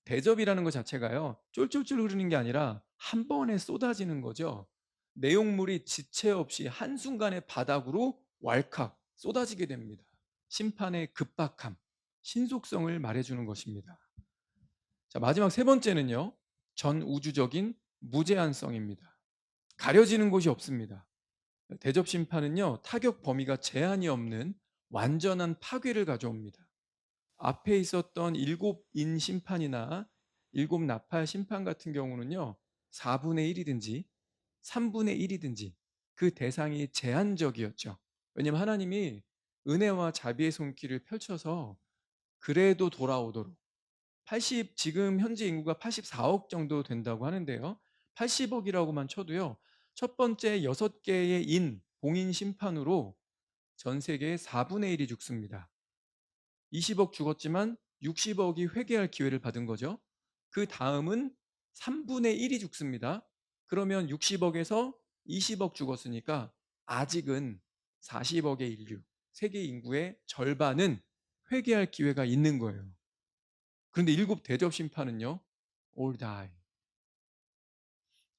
대접이라는 것 자체가요, 쫄쫄쫄 흐르는 게 아니라 한 번에 쏟아지는 거죠. 내용물이 지체 없이 한순간에 바닥으로 왈칵 쏟아지게 됩니다. 심판의 급박함, 신속성을 말해주는 것입니다. 자, 마지막 세 번째는요, 전 우주적인 무제한성입니다. 가려지는 곳이 없습니다. 대접 심판은요, 타격 범위가 제한이 없는 완전한 파괴를 가져옵니다. 앞에 있었던 일곱 인 심판이나 일곱 나팔 심판 같은 경우는요, 4분의 1이든지 3분의 1이든지 그 대상이 제한적이었죠. 왜냐하면 하나님이 은혜와 자비의 손길을 펼쳐서 그래도 돌아오도록 지금 현재 인구가 84억 정도 된다고 하는데요. 80억이라고만 쳐도요. 첫 번째 6개의 봉인 심판으로 전 세계의 4분의 1이 죽습니다. 20억 죽었지만 60억이 회개할 기회를 받은 거죠. 그 다음은 3분의 1이 죽습니다. 그러면 60억에서 20억 죽었으니까 아직은 40억의 인류, 세계 인구의 절반은 회개할 기회가 있는 거예요. 그런데 일곱 대접 심판은요, all die.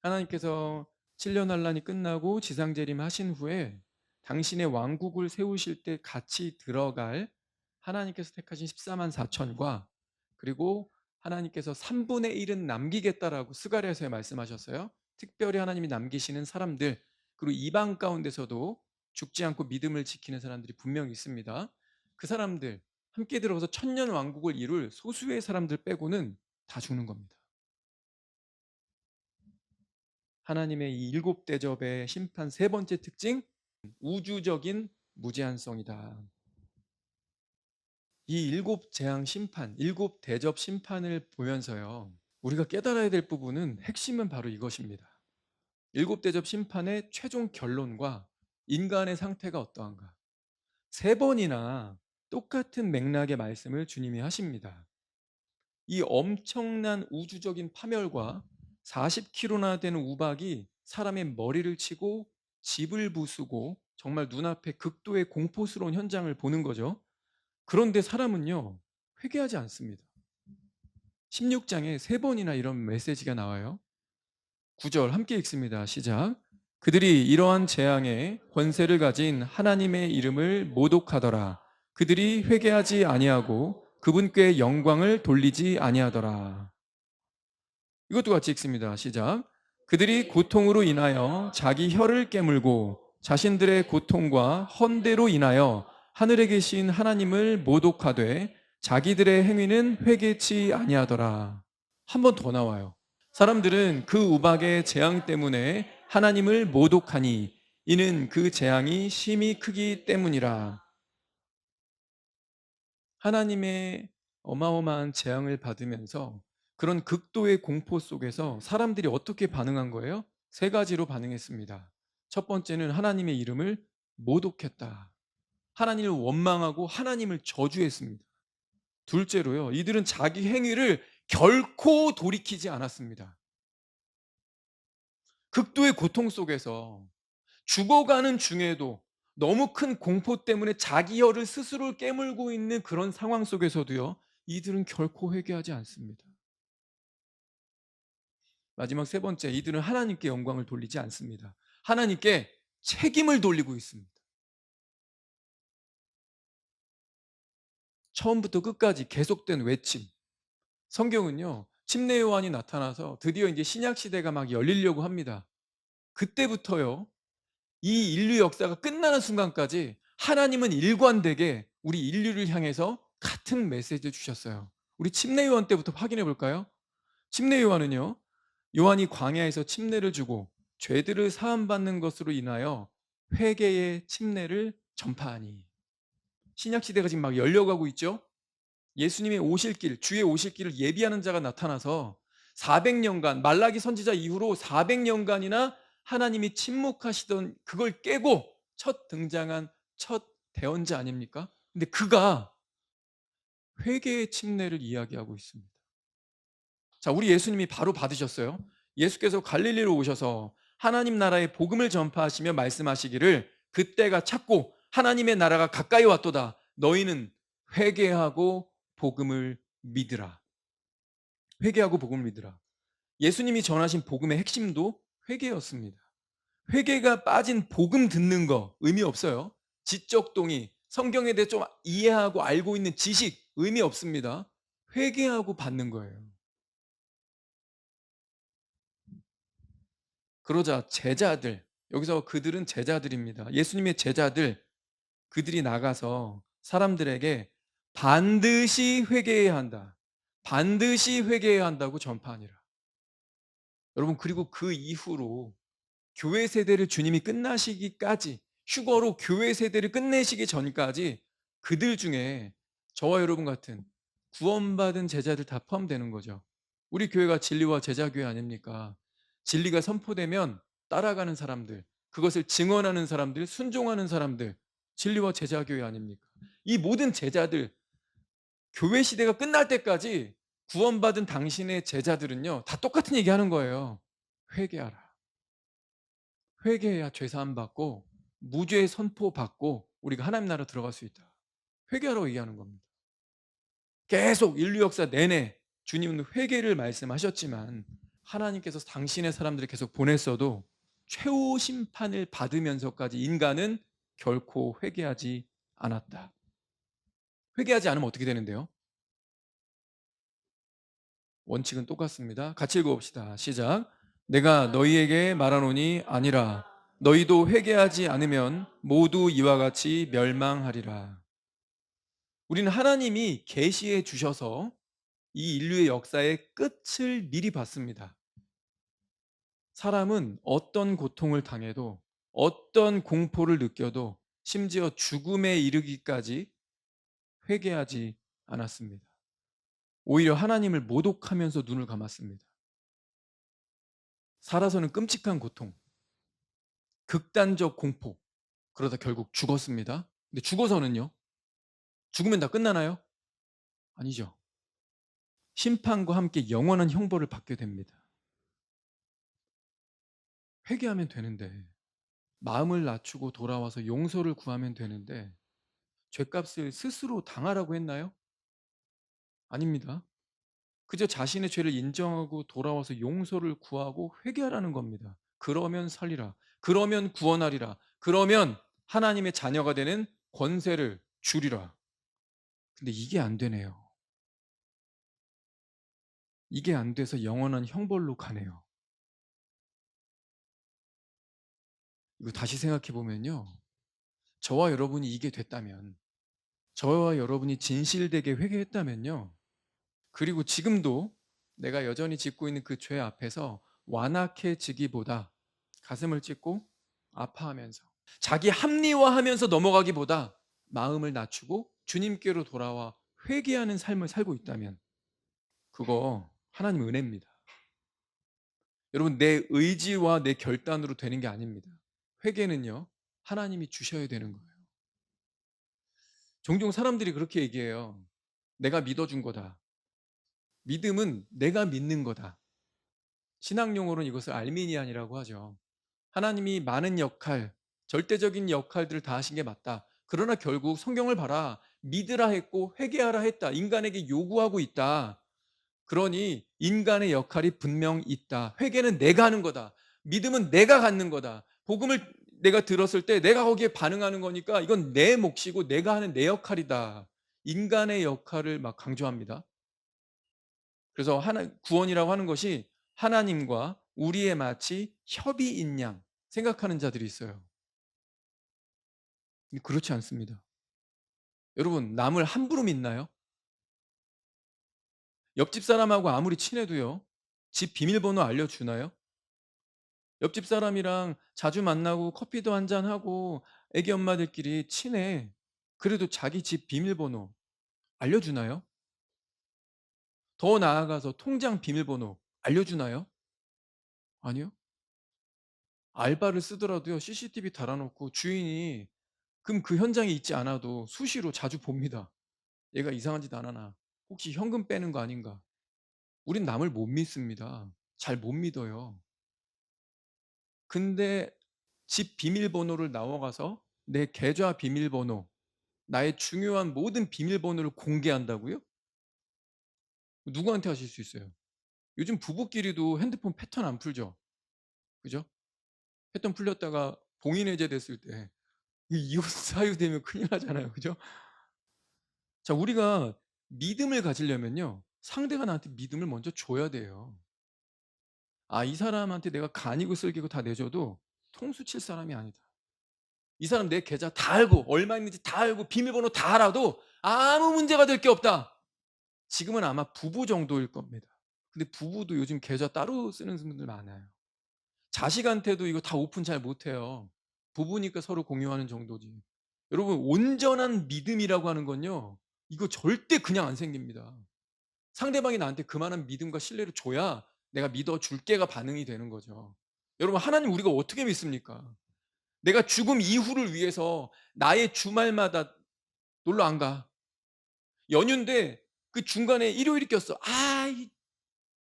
하나님께서 7년 환란이 끝나고 지상재림 하신 후에 당신의 왕국을 세우실 때 같이 들어갈 하나님께서 택하신 14만 4천과 그리고 하나님께서 3분의 1은 남기겠다라고 스가랴서에 말씀하셨어요. 특별히 하나님이 남기시는 사람들, 그리고 이방 가운데서도 죽지 않고 믿음을 지키는 사람들이 분명히 있습니다. 그 사람들 함께 들어가서 천년 왕국을 이룰 소수의 사람들 빼고는 다 죽는 겁니다. 하나님의 이 일곱 대접의 심판 세 번째 특징, 우주적인 무제한성이다. 이 일곱 재앙 심판, 일곱 대접 심판을 보면서요, 우리가 깨달아야 될 부분은 핵심은 바로 이것입니다. 일곱 대접 심판의 최종 결론과 인간의 상태가 어떠한가. 세 번이나 똑같은 맥락의 말씀을 주님이 하십니다. 이 엄청난 우주적인 파멸과 40km나 되는 우박이 사람의 머리를 치고 집을 부수고 정말 눈앞에 극도의 공포스러운 현장을 보는 거죠. 그런데 사람은요, 회개하지 않습니다. 16장에 세 번이나 이런 메시지가 나와요. 9절 함께 읽습니다. 시작. 그들이 이러한 재앙에 권세를 가진 하나님의 이름을 모독하더라. 그들이 회개하지 아니하고 그분께 영광을 돌리지 아니하더라. 이것도 같이 읽습니다. 시작. 그들이 고통으로 인하여 자기 혀를 깨물고 자신들의 고통과 헌대로 인하여 하늘에 계신 하나님을 모독하되 자기들의 행위는 회개치 아니하더라. 한 번 더 나와요. 사람들은 그 우박의 재앙 때문에 하나님을 모독하니 이는 그 재앙이 심히 크기 때문이라. 하나님의 어마어마한 재앙을 받으면서 그런 극도의 공포 속에서 사람들이 어떻게 반응한 거예요? 세 가지로 반응했습니다. 첫 번째는 하나님의 이름을 모독했다. 하나님을 원망하고 하나님을 저주했습니다. 둘째로요, 이들은 자기 행위를 결코 돌이키지 않았습니다. 극도의 고통 속에서 죽어가는 중에도 너무 큰 공포 때문에 자기 혀를 스스로 깨물고 있는 그런 상황 속에서도요, 이들은 결코 회개하지 않습니다. 마지막 세 번째, 이들은 하나님께 영광을 돌리지 않습니다. 하나님께 책임을 돌리고 있습니다. 처음부터 끝까지 계속된 외침. 성경은요, 침례 요한이 나타나서 드디어 이제 신약 시대가 막 열리려고 합니다. 그때부터요, 이 인류 역사가 끝나는 순간까지 하나님은 일관되게 우리 인류를 향해서 같은 메시지를 주셨어요. 우리 침례 요한 때부터 확인해 볼까요? 침례 요한은요, 요한이 광야에서 침례를 주고 죄들을 사함받는 것으로 인하여 회개의 침례를 전파하니. 신약 시대가 지금 막 열려가고 있죠. 예수님의 오실 길, 주의 오실 길을 예비하는 자가 나타나서 400년간 말라기 선지자 이후로 400년간이나 하나님이 침묵하시던 그걸 깨고 첫 등장한 첫 대언자 아닙니까? 근데 그가 회개의 침례를 이야기하고 있습니다. 자, 우리 예수님이 바로 받으셨어요. 예수께서 갈릴리로 오셔서 하나님 나라의 복음을 전파하시며 말씀하시기를 그때가 찼고 하나님의 나라가 가까이 왔도다. 너희는 회개하고 복음을 믿으라. 회개하고 복음을 믿으라. 예수님이 전하신 복음의 핵심도 회개였습니다. 회개가 빠진 복음 듣는 거 의미 없어요. 지적 동의, 성경에 대해 좀 이해하고 알고 있는 지식 의미 없습니다. 회개하고 받는 거예요. 그러자 제자들, 여기서 그들은 제자들입니다. 예수님의 제자들, 그들이 나가서 사람들에게 반드시 회개해야 한다. 반드시 회개해야 한다고 전파하니라. 여러분, 그리고 그 이후로 교회 세대를 주님이 끝나시기까지, 휴거로 교회 세대를 끝내시기 전까지 그들 중에 저와 여러분 같은 구원받은 제자들 다 포함되는 거죠. 우리 교회가 진리와 제자 교회 아닙니까? 진리가 선포되면 따라가는 사람들, 그것을 증언하는 사람들, 순종하는 사람들, 진리와 제자 교회 아닙니까? 이 모든 제자들, 교회 시대가 끝날 때까지 구원받은 당신의 제자들은요, 다 똑같은 얘기 하는 거예요. 회개하라. 회개해야 죄사함 받고 무죄 선포 받고 우리가 하나님 나라 들어갈 수 있다. 회개하라고 얘기하는 겁니다. 계속 인류 역사 내내 주님은 회개를 말씀하셨지만 하나님께서 당신의 사람들을 계속 보냈어도 최후 심판을 받으면서까지 인간은 결코 회개하지 않았다. 회개하지 않으면 어떻게 되는데요? 원칙은 똑같습니다. 같이 읽어봅시다. 시작. 내가 너희에게 말하노니 아니라 너희도 회개하지 않으면 모두 이와 같이 멸망하리라. 우리는 하나님이 계시해 주셔서 이 인류의 역사의 끝을 미리 봤습니다. 사람은 어떤 고통을 당해도 어떤 공포를 느껴도 심지어 죽음에 이르기까지 회개하지 않았습니다. 오히려 하나님을 모독하면서 눈을 감았습니다. 살아서는 끔찍한 고통, 극단적 공포, 그러다 결국 죽었습니다. 근데 죽어서는요? 죽으면 다 끝나나요? 아니죠. 심판과 함께 영원한 형벌을 받게 됩니다. 회개하면 되는데, 마음을 낮추고 돌아와서 용서를 구하면 되는데 죄값을 스스로 당하라고 했나요? 아닙니다. 그저 자신의 죄를 인정하고 돌아와서 용서를 구하고 회개하라는 겁니다. 그러면 살리라. 그러면 구원하리라. 그러면 하나님의 자녀가 되는 권세를 주리라. 근데 이게 안 되네요. 이게 안 돼서 영원한 형벌로 가네요. 이거 다시 생각해 보면요. 저와 여러분이 이게 됐다면, 저와 여러분이 진실되게 회개했다면요. 그리고 지금도 내가 여전히 짓고 있는 그 죄 앞에서 완악해지기보다 가슴을 찢고 아파하면서 자기 합리화하면서 넘어가기보다 마음을 낮추고 주님께로 돌아와 회개하는 삶을 살고 있다면 그거 하나님 은혜입니다. 여러분, 내 의지와 내 결단으로 되는 게 아닙니다. 회개는요, 하나님이 주셔야 되는 거예요. 종종 사람들이 그렇게 얘기해요. 내가 믿어준 거다. 믿음은 내가 믿는 거다. 신학용어로는 이것을 알미니안이라고 하죠. 하나님이 많은 역할, 절대적인 역할들을 다 하신 게 맞다. 그러나 결국 성경을 봐라. 믿으라 했고 회개하라 했다. 인간에게 요구하고 있다. 그러니 인간의 역할이 분명 있다. 회개는 내가 하는 거다. 믿음은 내가 갖는 거다. 복음을 내가 들었을 때 내가 거기에 반응하는 거니까 이건 내 몫이고 내가 하는 내 역할이다. 인간의 역할을 막 강조합니다. 그래서 구원이라고 하는 것이 하나님과 우리의 마치 협의인 양 생각하는 자들이 있어요. 근데 그렇지 않습니다. 여러분, 남을 함부로 믿나요? 옆집 사람하고 아무리 친해도요, 집 비밀번호 알려주나요? 옆집 사람이랑 자주 만나고 커피도 한잔하고 애기 엄마들끼리 친해. 그래도 자기 집 비밀번호 알려주나요? 더 나아가서 통장 비밀번호 알려주나요? 아니요. 알바를 쓰더라도요, CCTV 달아놓고 주인이 그럼 그 현장에 있지 않아도 수시로 자주 봅니다. 얘가 이상한 짓 안 하나? 혹시 현금 빼는 거 아닌가? 우린 남을 못 믿습니다. 잘 못 믿어요. 근데 집 비밀번호를 나와가서 내 계좌 비밀번호, 나의 중요한 모든 비밀번호를 공개한다고요? 누구한테 하실 수 있어요? 요즘 부부끼리도 핸드폰 패턴 안 풀죠? 그죠? 패턴 풀렸다가 봉인해제 됐을 때 이혼 사유 되면 큰일 나잖아요. 그죠? 자, 우리가 믿음을 가지려면요, 상대가 나한테 믿음을 먼저 줘야 돼요. 아, 이 사람한테 내가 간이고 쓸기고 다 내줘도 통수 칠 사람이 아니다. 이 사람 내 계좌 다 알고 얼마 있는지 다 알고 비밀번호 다 알아도 아무 문제가 될 게 없다. 지금은 아마 부부 정도일 겁니다. 근데 부부도 요즘 계좌 따로 쓰는 분들 많아요. 자식한테도 이거 다 오픈 잘 못해요. 부부니까 서로 공유하는 정도지. 여러분, 온전한 믿음이라고 하는 건요, 이거 절대 그냥 안 생깁니다. 상대방이 나한테 그만한 믿음과 신뢰를 줘야 내가 믿어줄게가 반응이 되는 거죠. 여러분, 하나님 우리가 어떻게 믿습니까? 내가 죽음 이후를 위해서 나의 주말마다 놀러 안 가. 연휴인데 그 중간에 일요일이 꼈어.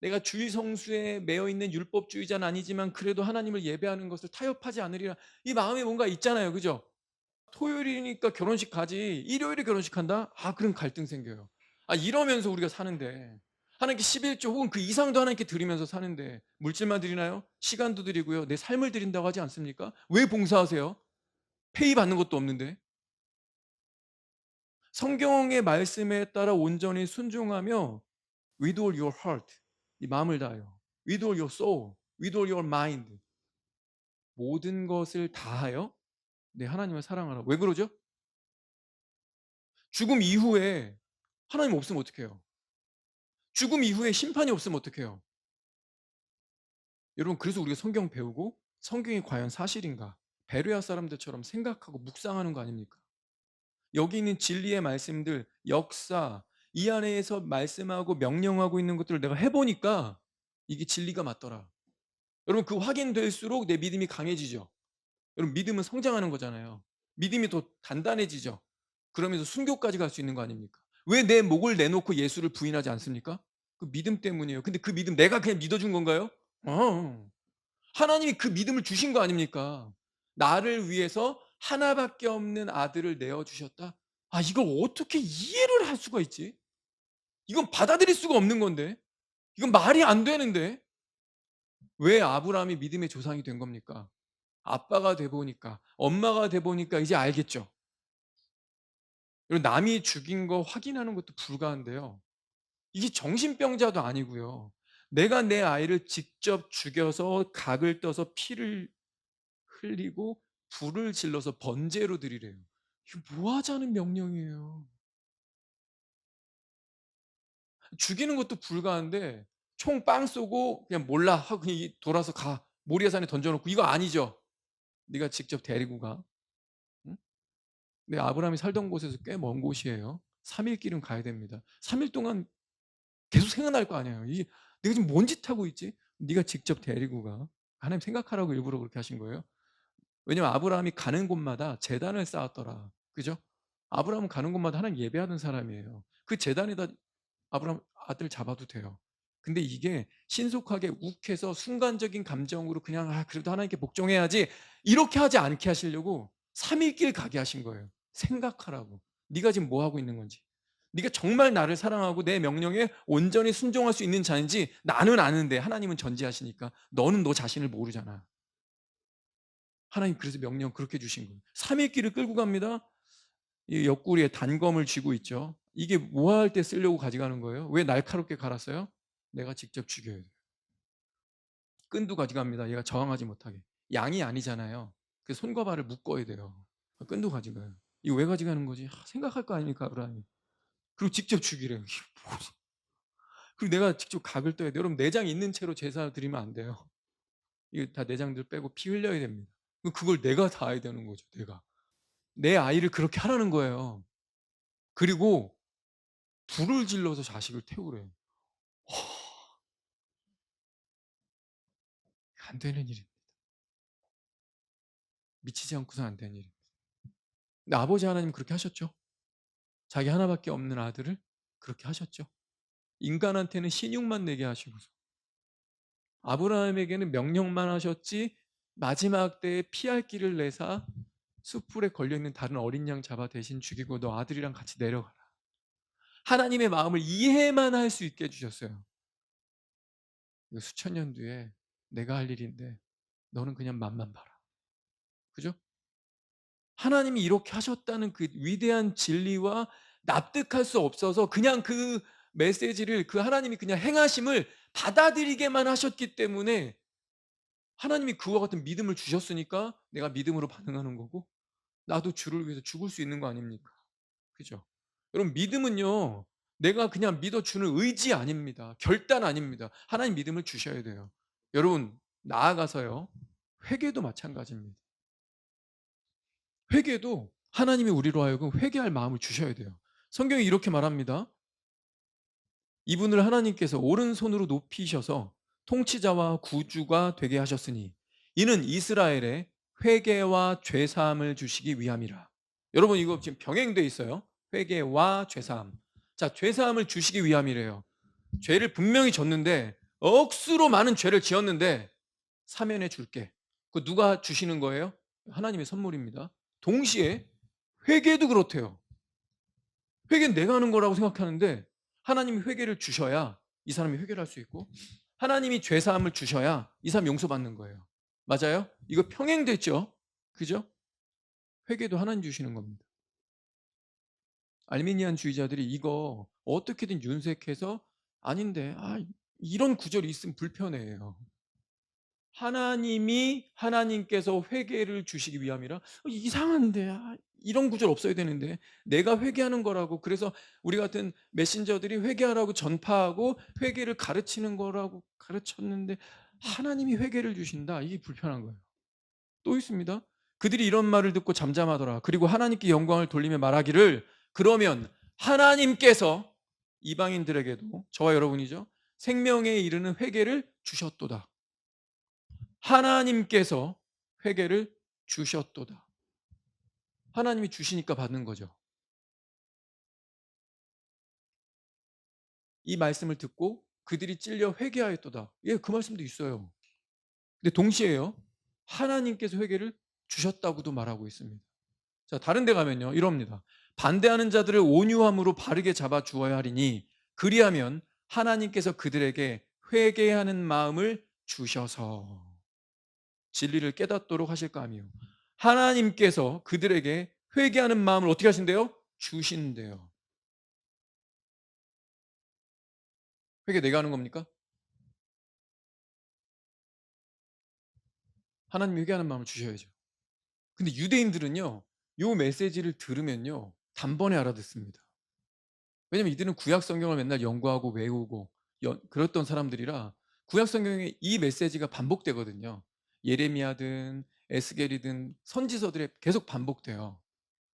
내가 주일 성수에 매여 있는 율법주의자는 아니지만 그래도 하나님을 예배하는 것을 타협하지 않으리라. 이 마음에 뭔가 있잖아요. 그죠? 토요일이니까 결혼식 가지. 일요일에 결혼식 한다? 그럼 갈등 생겨요. 이러면서 우리가 사는데, 하나님께 11조 혹은 그 이상도 하나님께 드리면서 사는데, 물질만 드리나요? 시간도 드리고요. 내 삶을 드린다고 하지 않습니까? 왜 봉사하세요? 페이 받는 것도 없는데. 성경의 말씀에 따라 온전히 순종하며 with all your heart, 이 마음을 다하여, with all your soul, with all your mind, 모든 것을 다하여 내 하나님을 사랑하라. 왜 그러죠? 죽음 이후에 하나님 없으면 어떡해요? 죽음 이후에 심판이 없으면 어떡해요? 여러분, 그래서 우리가 성경 배우고 성경이 과연 사실인가? 베레아 사람들처럼 생각하고 묵상하는 거 아닙니까? 여기 있는 진리의 말씀들, 역사, 이 안에서 말씀하고 명령하고 있는 것들을 내가 해보니까 이게 진리가 맞더라. 여러분, 그 확인될수록 내 믿음이 강해지죠. 여러분, 믿음은 성장하는 거잖아요. 믿음이 더 단단해지죠. 그러면서 순교까지 갈 수 있는 거 아닙니까? 왜 내 목을 내놓고 예수를 부인하지 않습니까? 그 믿음 때문이에요. 근데 그 믿음 내가 그냥 믿어준 건가요? 하나님이 그 믿음을 주신 거 아닙니까? 나를 위해서 하나밖에 없는 아들을 내어주셨다? 이걸 어떻게 이해를 할 수가 있지? 이건 받아들일 수가 없는 건데. 이건 말이 안 되는데. 왜 아브라함이 믿음의 조상이 된 겁니까? 아빠가 돼 보니까, 엄마가 돼 보니까 이제 알겠죠. 그리고 남이 죽인 거 확인하는 것도 불가한데요. 이게 정신병자도 아니고요. 내가 내 아이를 직접 죽여서 각을 떠서 피를 흘리고 불을 질러서 번제로 드리래요. 이거 뭐 하자는 명령이에요. 죽이는 것도 불가한데 총 빵 쏘고 그냥 몰라 하고 그냥 돌아서 가. 모리아산에 던져놓고 이거 아니죠. 네가 직접 데리고 가. 응? 근데 아브라함이 살던 곳에서 꽤 먼 곳이에요. 3일 길은 가야 됩니다. 3일 동안 계속 생각날 거 아니에요. 내가 지금 뭔 짓 하고 있지? 네가 직접 데리고 가. 하나님 생각하라고 일부러 그렇게 하신 거예요. 왜냐면 아브라함이 가는 곳마다 제단을 쌓았더라. 그죠? 아브라함은 가는 곳마다 하나님 예배하는 사람이에요. 그 제단에다 아브라함 아들 잡아도 돼요. 근데 이게 신속하게 욱해서 순간적인 감정으로 그냥 그래도 하나님께 복종해야지 이렇게 하지 않게 하시려고 3일 길 가게 하신 거예요. 생각하라고. 네가 지금 뭐 하고 있는 건지. 네가 정말 나를 사랑하고 내 명령에 온전히 순종할 수 있는 자인지 나는 아는데 하나님은 전지하시니까 너는 너 자신을 모르잖아. 하나님 그래서 명령 그렇게 주신 거예요. 3일 길을 끌고 갑니다. 이 옆구리에 단검을 쥐고 있죠. 이게 뭐 할 때 쓰려고 가져가는 거예요? 왜 날카롭게 갈았어요? 내가 직접 죽여야 돼요. 끈도 가져갑니다. 얘가 저항하지 못하게. 양이 아니잖아요. 그 손과 발을 묶어야 돼요. 끈도 가져가요. 이거 왜 가져가는 거지? 생각할 거 아닙니까, 아브라함이. 그리고 직접 죽이래요. 이게 뭐지? 그리고 내가 직접 각을 떠야 돼요. 여러분, 내장 있는 채로 제사 드리면 안 돼요. 이거 다 내장들 빼고 피 흘려야 됩니다. 그걸 내가 다 해야 되는 거죠, 내가. 내 아이를 그렇게 하라는 거예요. 그리고 불을 질러서 자식을 태우래요. 안 되는 일입니다. 미치지 않고선 안 되는 일입니다. 근데 아버지 하나님 그렇게 하셨죠. 자기 하나밖에 없는 아들을 그렇게 하셨죠. 인간한테는 신용만 내게 하시고서 아브라함에게는 명령만 하셨지 마지막 때에 피할 길을 내사 숯불에 걸려있는 다른 어린 양 잡아 대신 죽이고 너 아들이랑 같이 내려가라. 하나님의 마음을 이해만 할 수 있게 해주셨어요. 이거 수천 년 뒤에 내가 할 일인데 너는 그냥 맛만 봐라. 그죠? 하나님이 이렇게 하셨다는 그 위대한 진리와 납득할 수 없어서 그냥 그 메시지를 그 하나님이 그냥 행하심을 받아들이게만 하셨기 때문에 하나님이 그와 같은 믿음을 주셨으니까 내가 믿음으로 반응하는 거고 나도 주를 위해서 죽을 수 있는 거 아닙니까? 그죠? 여러분 믿음은요 내가 그냥 믿어주는 의지 아닙니다. 결단 아닙니다. 하나님 믿음을 주셔야 돼요. 여러분 나아가서요 회개도 마찬가지입니다. 회개도 하나님이 우리로 하여금 회개할 마음을 주셔야 돼요. 성경이 이렇게 말합니다. 이분을 하나님께서 오른손으로 높이셔서 통치자와 구주가 되게 하셨으니 이는 이스라엘의 회개와 죄사함을 주시기 위함이라. 여러분 이거 지금 병행돼 있어요. 회개와 죄사함. 자, 죄사함을 주시기 위함이래요. 죄를 분명히 졌는데 억수로 많은 죄를 지었는데 사면해 줄게. 그 누가 주시는 거예요? 하나님의 선물입니다. 동시에 회개도 그렇대요. 회개는 내가 하는 거라고 생각하는데 하나님이 회개를 주셔야 이 사람이 회개를 할 수 있고 하나님이 죄사함을 주셔야 이 사람 용서받는 거예요. 맞아요? 이거 평행됐죠? 그죠? 회개도 하나님 주시는 겁니다. 알미니안주의자들이 이거 어떻게든 윤색해서 아닌데 이런 구절이 있으면 불편해요. 하나님께서 회개를 주시기 위함이라 이상한데 이런 구절 없어야 되는데 내가 회개하는 거라고 그래서 우리 같은 메신저들이 회개하라고 전파하고 회개를 가르치는 거라고 가르쳤는데 하나님이 회개를 주신다 이게 불편한 거예요. 또 있습니다. 그들이 이런 말을 듣고 잠잠하더라. 그리고 하나님께 영광을 돌리며 말하기를 그러면 하나님께서 이방인들에게도 저와 여러분이죠 생명에 이르는 회개를 주셨도다. 하나님께서 회개를 주셨도다. 하나님이 주시니까 받는 거죠. 이 말씀을 듣고 그들이 찔려 회개하였도다. 예, 그 말씀도 있어요. 근데 동시에요. 하나님께서 회개를 주셨다고도 말하고 있습니다. 자, 다른 데 가면요. 이럽니다. 반대하는 자들을 온유함으로 바르게 잡아 주어야 하리니 그리하면 하나님께서 그들에게 회개하는 마음을 주셔서 진리를 깨닫도록 하실까 하며 하나님께서 그들에게 회개하는 마음을 어떻게 하신대요? 주신대요. 회개 내가 하는 겁니까? 하나님이 회개하는 마음을 주셔야죠. 근데 유대인들은요. 요 메시지를 들으면요. 단번에 알아듣습니다. 왜냐면 이들은 구약 성경을 맨날 연구하고 외우고 그랬던 사람들이라 구약 성경에 이 메시지가 반복되거든요. 예레미야든 에스겔이든 선지서들에 계속 반복돼요.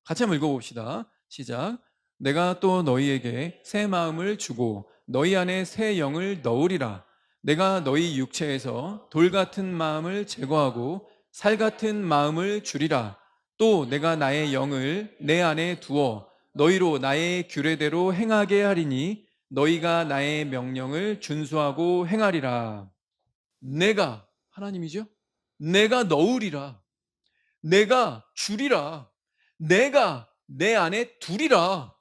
같이 한번 읽어봅시다. 시작. 내가 또 너희에게 새 마음을 주고 너희 안에 새 영을 넣으리라. 내가 너희 육체에서 돌 같은 마음을 제거하고 살 같은 마음을 주리라. 또 내가 나의 영을 내 안에 두어 너희로 나의 규례대로 행하게 하리니 너희가 나의 명령을 준수하고 행하리라. 내가 하나님이죠? 내가 넣으리라. 내가 주리라. 내가 내 안에 두리라.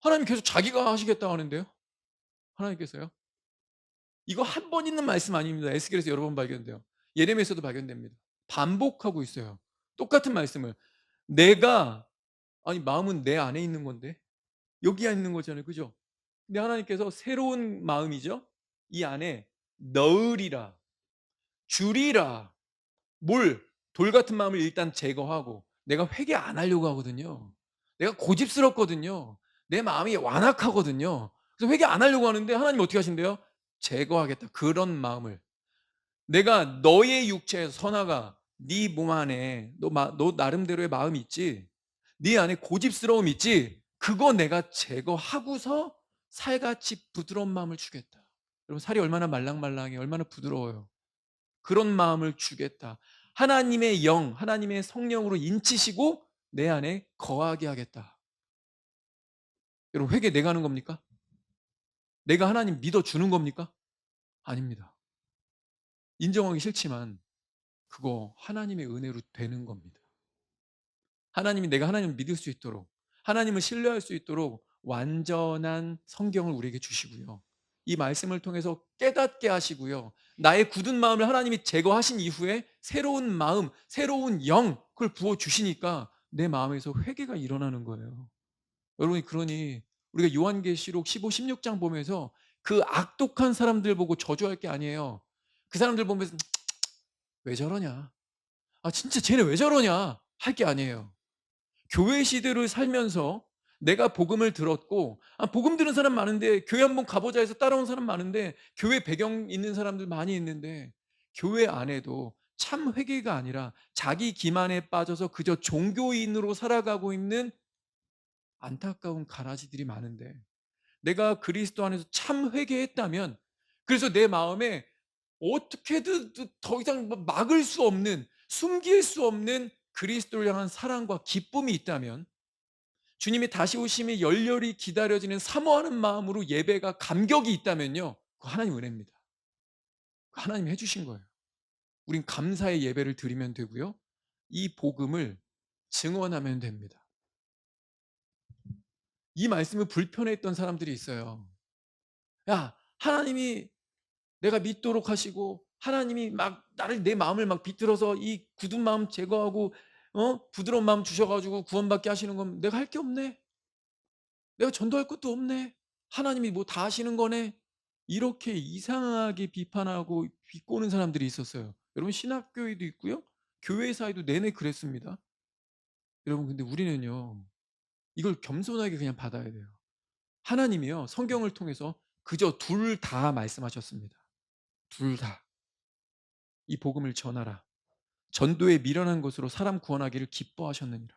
하나님 계속 자기가 하시겠다고 하는데요. 하나님께서요. 이거 한 번 있는 말씀 아닙니다. 에스겔에서 여러 번 발견돼요. 예레미야에서도 발견됩니다. 반복하고 있어요. 똑같은 말씀을. 내가 마음은 내 안에 있는 건데 여기에 있는 거잖아요. 그죠? 근데 하나님께서 새로운 마음이죠. 이 안에 넣으리라. 주리라. 뭘? 돌 같은 마음을 일단 제거하고 내가 회개 안 하려고 하거든요. 내가 고집스럽거든요. 내 마음이 완악하거든요. 그래서 회개 안 하려고 하는데 하나님 어떻게 하신대요? 제거하겠다. 그런 마음을. 내가 너의 육체에서 선아가 네 몸 안에 너 나름대로의 마음이 있지. 네 안에 고집스러움 있지? 그거 내가 제거하고서 살같이 부드러운 마음을 주겠다. 여러분 살이 얼마나 말랑말랑해, 얼마나 부드러워요. 그런 마음을 주겠다. 하나님의 영, 하나님의 성령으로 인치시고 내 안에 거하게 하겠다. 여러분 회개 내가 하는 겁니까? 내가 하나님 믿어주는 겁니까? 아닙니다. 인정하기 싫지만 그거 하나님의 은혜로 되는 겁니다. 하나님이 내가 하나님을 믿을 수 있도록, 하나님을 신뢰할 수 있도록 완전한 성경을 우리에게 주시고요. 이 말씀을 통해서 깨닫게 하시고요. 나의 굳은 마음을 하나님이 제거하신 이후에 새로운 마음, 새로운 영, 그걸 부어주시니까 내 마음에서 회개가 일어나는 거예요. 여러분이 그러니 우리가 요한계시록 15, 16장 보면서 그 악독한 사람들 보고 저주할 게 아니에요. 그 사람들 보면서 왜 저러냐? 아 진짜 쟤네 왜 저러냐? 할 게 아니에요. 교회 시대를 살면서 내가 복음을 들었고 복음 들은 사람 많은데 교회 한번 가보자 해서 따라온 사람 많은데 교회 배경 있는 사람들 많이 있는데 교회 안에도 참 회개가 아니라 자기 기만에 빠져서 그저 종교인으로 살아가고 있는 안타까운 가라지들이 많은데 내가 그리스도 안에서 참 회개했다면 그래서 내 마음에 어떻게든 더 이상 막을 수 없는 숨길 수 없는 그리스도를 향한 사랑과 기쁨이 있다면 주님의 다시 오심이 열렬히 기다려지는 사모하는 마음으로 예배가 감격이 있다면요. 그거 하나님 은혜입니다. 그거 하나님이 해주신 거예요. 우린 감사의 예배를 드리면 되고요. 이 복음을 증언하면 됩니다. 이 말씀을 불편해했던 사람들이 있어요. 야, 하나님이 내가 믿도록 하시고 하나님이 막 나를 내 마음을 막 비틀어서 이 굳은 마음 제거하고 부드러운 마음 주셔가지고 구원받게 하시는 건 내가 할 게 없네. 내가 전도할 것도 없네. 하나님이 뭐 다 하시는 거네. 이렇게 이상하게 비판하고 비꼬는 사람들이 있었어요. 여러분 신학교에도 있고요. 교회 사이도 내내 그랬습니다. 여러분 근데 우리는요. 이걸 겸손하게 그냥 받아야 돼요. 하나님이요. 성경을 통해서 그저 둘 다 말씀하셨습니다. 둘 다. 이 복음을 전하라. 전도에 미련한 것으로 사람 구원하기를 기뻐하셨느니라.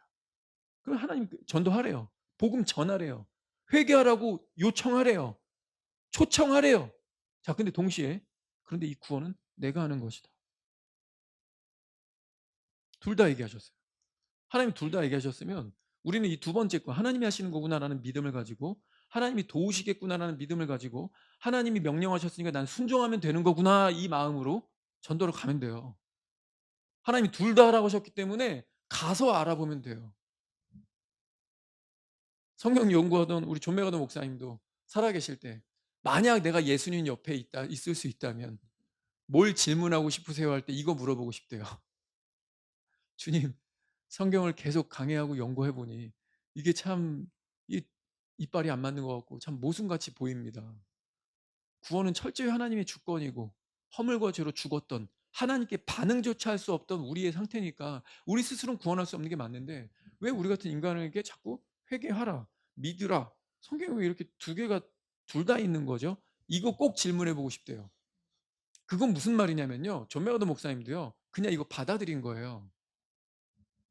그럼 하나님 전도하래요. 복음 전하래요. 회개하라고 요청하래요. 초청하래요. 자, 근데 동시에 그런데 이 구원은 내가 하는 것이다. 둘 다 얘기하셨어요. 하나님 둘 다 얘기하셨으면 우리는 이 두 번째 거 하나님이 하시는 거구나라는 믿음을 가지고 하나님이 도우시겠구나라는 믿음을 가지고 하나님이 명령하셨으니까 난 순종하면 되는 거구나 이 마음으로 전도를 가면 돼요. 하나님이 둘 다 하라고 하셨기 때문에 가서 알아보면 돼요. 성경 연구하던 우리 존매가던 목사님도 살아계실 때 만약 내가 예수님 옆에 있을 수 있다면 뭘 질문하고 싶으세요 할 때 이거 물어보고 싶대요. 주님, 성경을 계속 강해하고 연구해 보니 이게 참 이빨이 안 맞는 것 같고 참 모순같이 보입니다. 구원은 철저히 하나님의 주권이고 허물과 죄로 죽었던 하나님께 반응조차 할 수 없던 우리의 상태니까 우리 스스로는 구원할 수 없는 게 맞는데 왜 우리 같은 인간에게 자꾸 회개하라, 믿으라, 성경에 왜 이렇게 두 개가 둘 다 있는 거죠? 이거 꼭 질문해 보고 싶대요. 그건 무슨 말이냐면요. 존매가도 목사님도요. 그냥 이거 받아들인 거예요.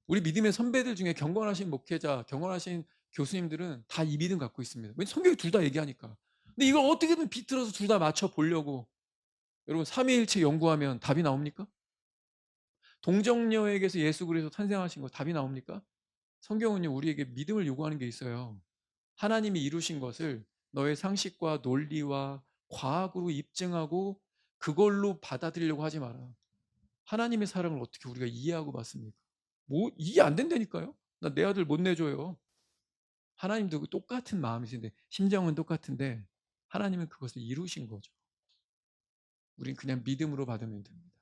우리 믿음의 선배들 중에 경건하신 목회자, 경건하신 교수님들은 다 이 믿음 갖고 있습니다. 왜 성경이 둘 다 얘기하니까. 근데 이걸 어떻게든 비틀어서 둘 다 맞춰 보려고 여러분 삼위일체 연구하면 답이 나옵니까? 동정녀에게서 예수 그리스도 탄생하신 거 답이 나옵니까? 성경은요 우리에게 믿음을 요구하는 게 있어요. 하나님이 이루신 것을 너의 상식과 논리와 과학으로 입증하고 그걸로 받아들이려고 하지 마라. 하나님의 사랑을 어떻게 우리가 이해하고 받습니까? 뭐 이해 안 된다니까요. 나 내 아들 못 내줘요. 하나님도 그 똑같은 마음이신데 심정은 똑같은데 하나님은 그것을 이루신 거죠. 우린 그냥 믿음으로 받으면 됩니다.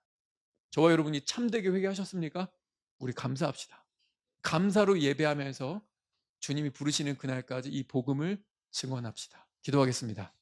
저와 여러분이 참되게 회개하셨습니까? 우리 감사합시다. 감사로 예배하면서 주님이 부르시는 그날까지 이 복음을 증언합시다. 기도하겠습니다.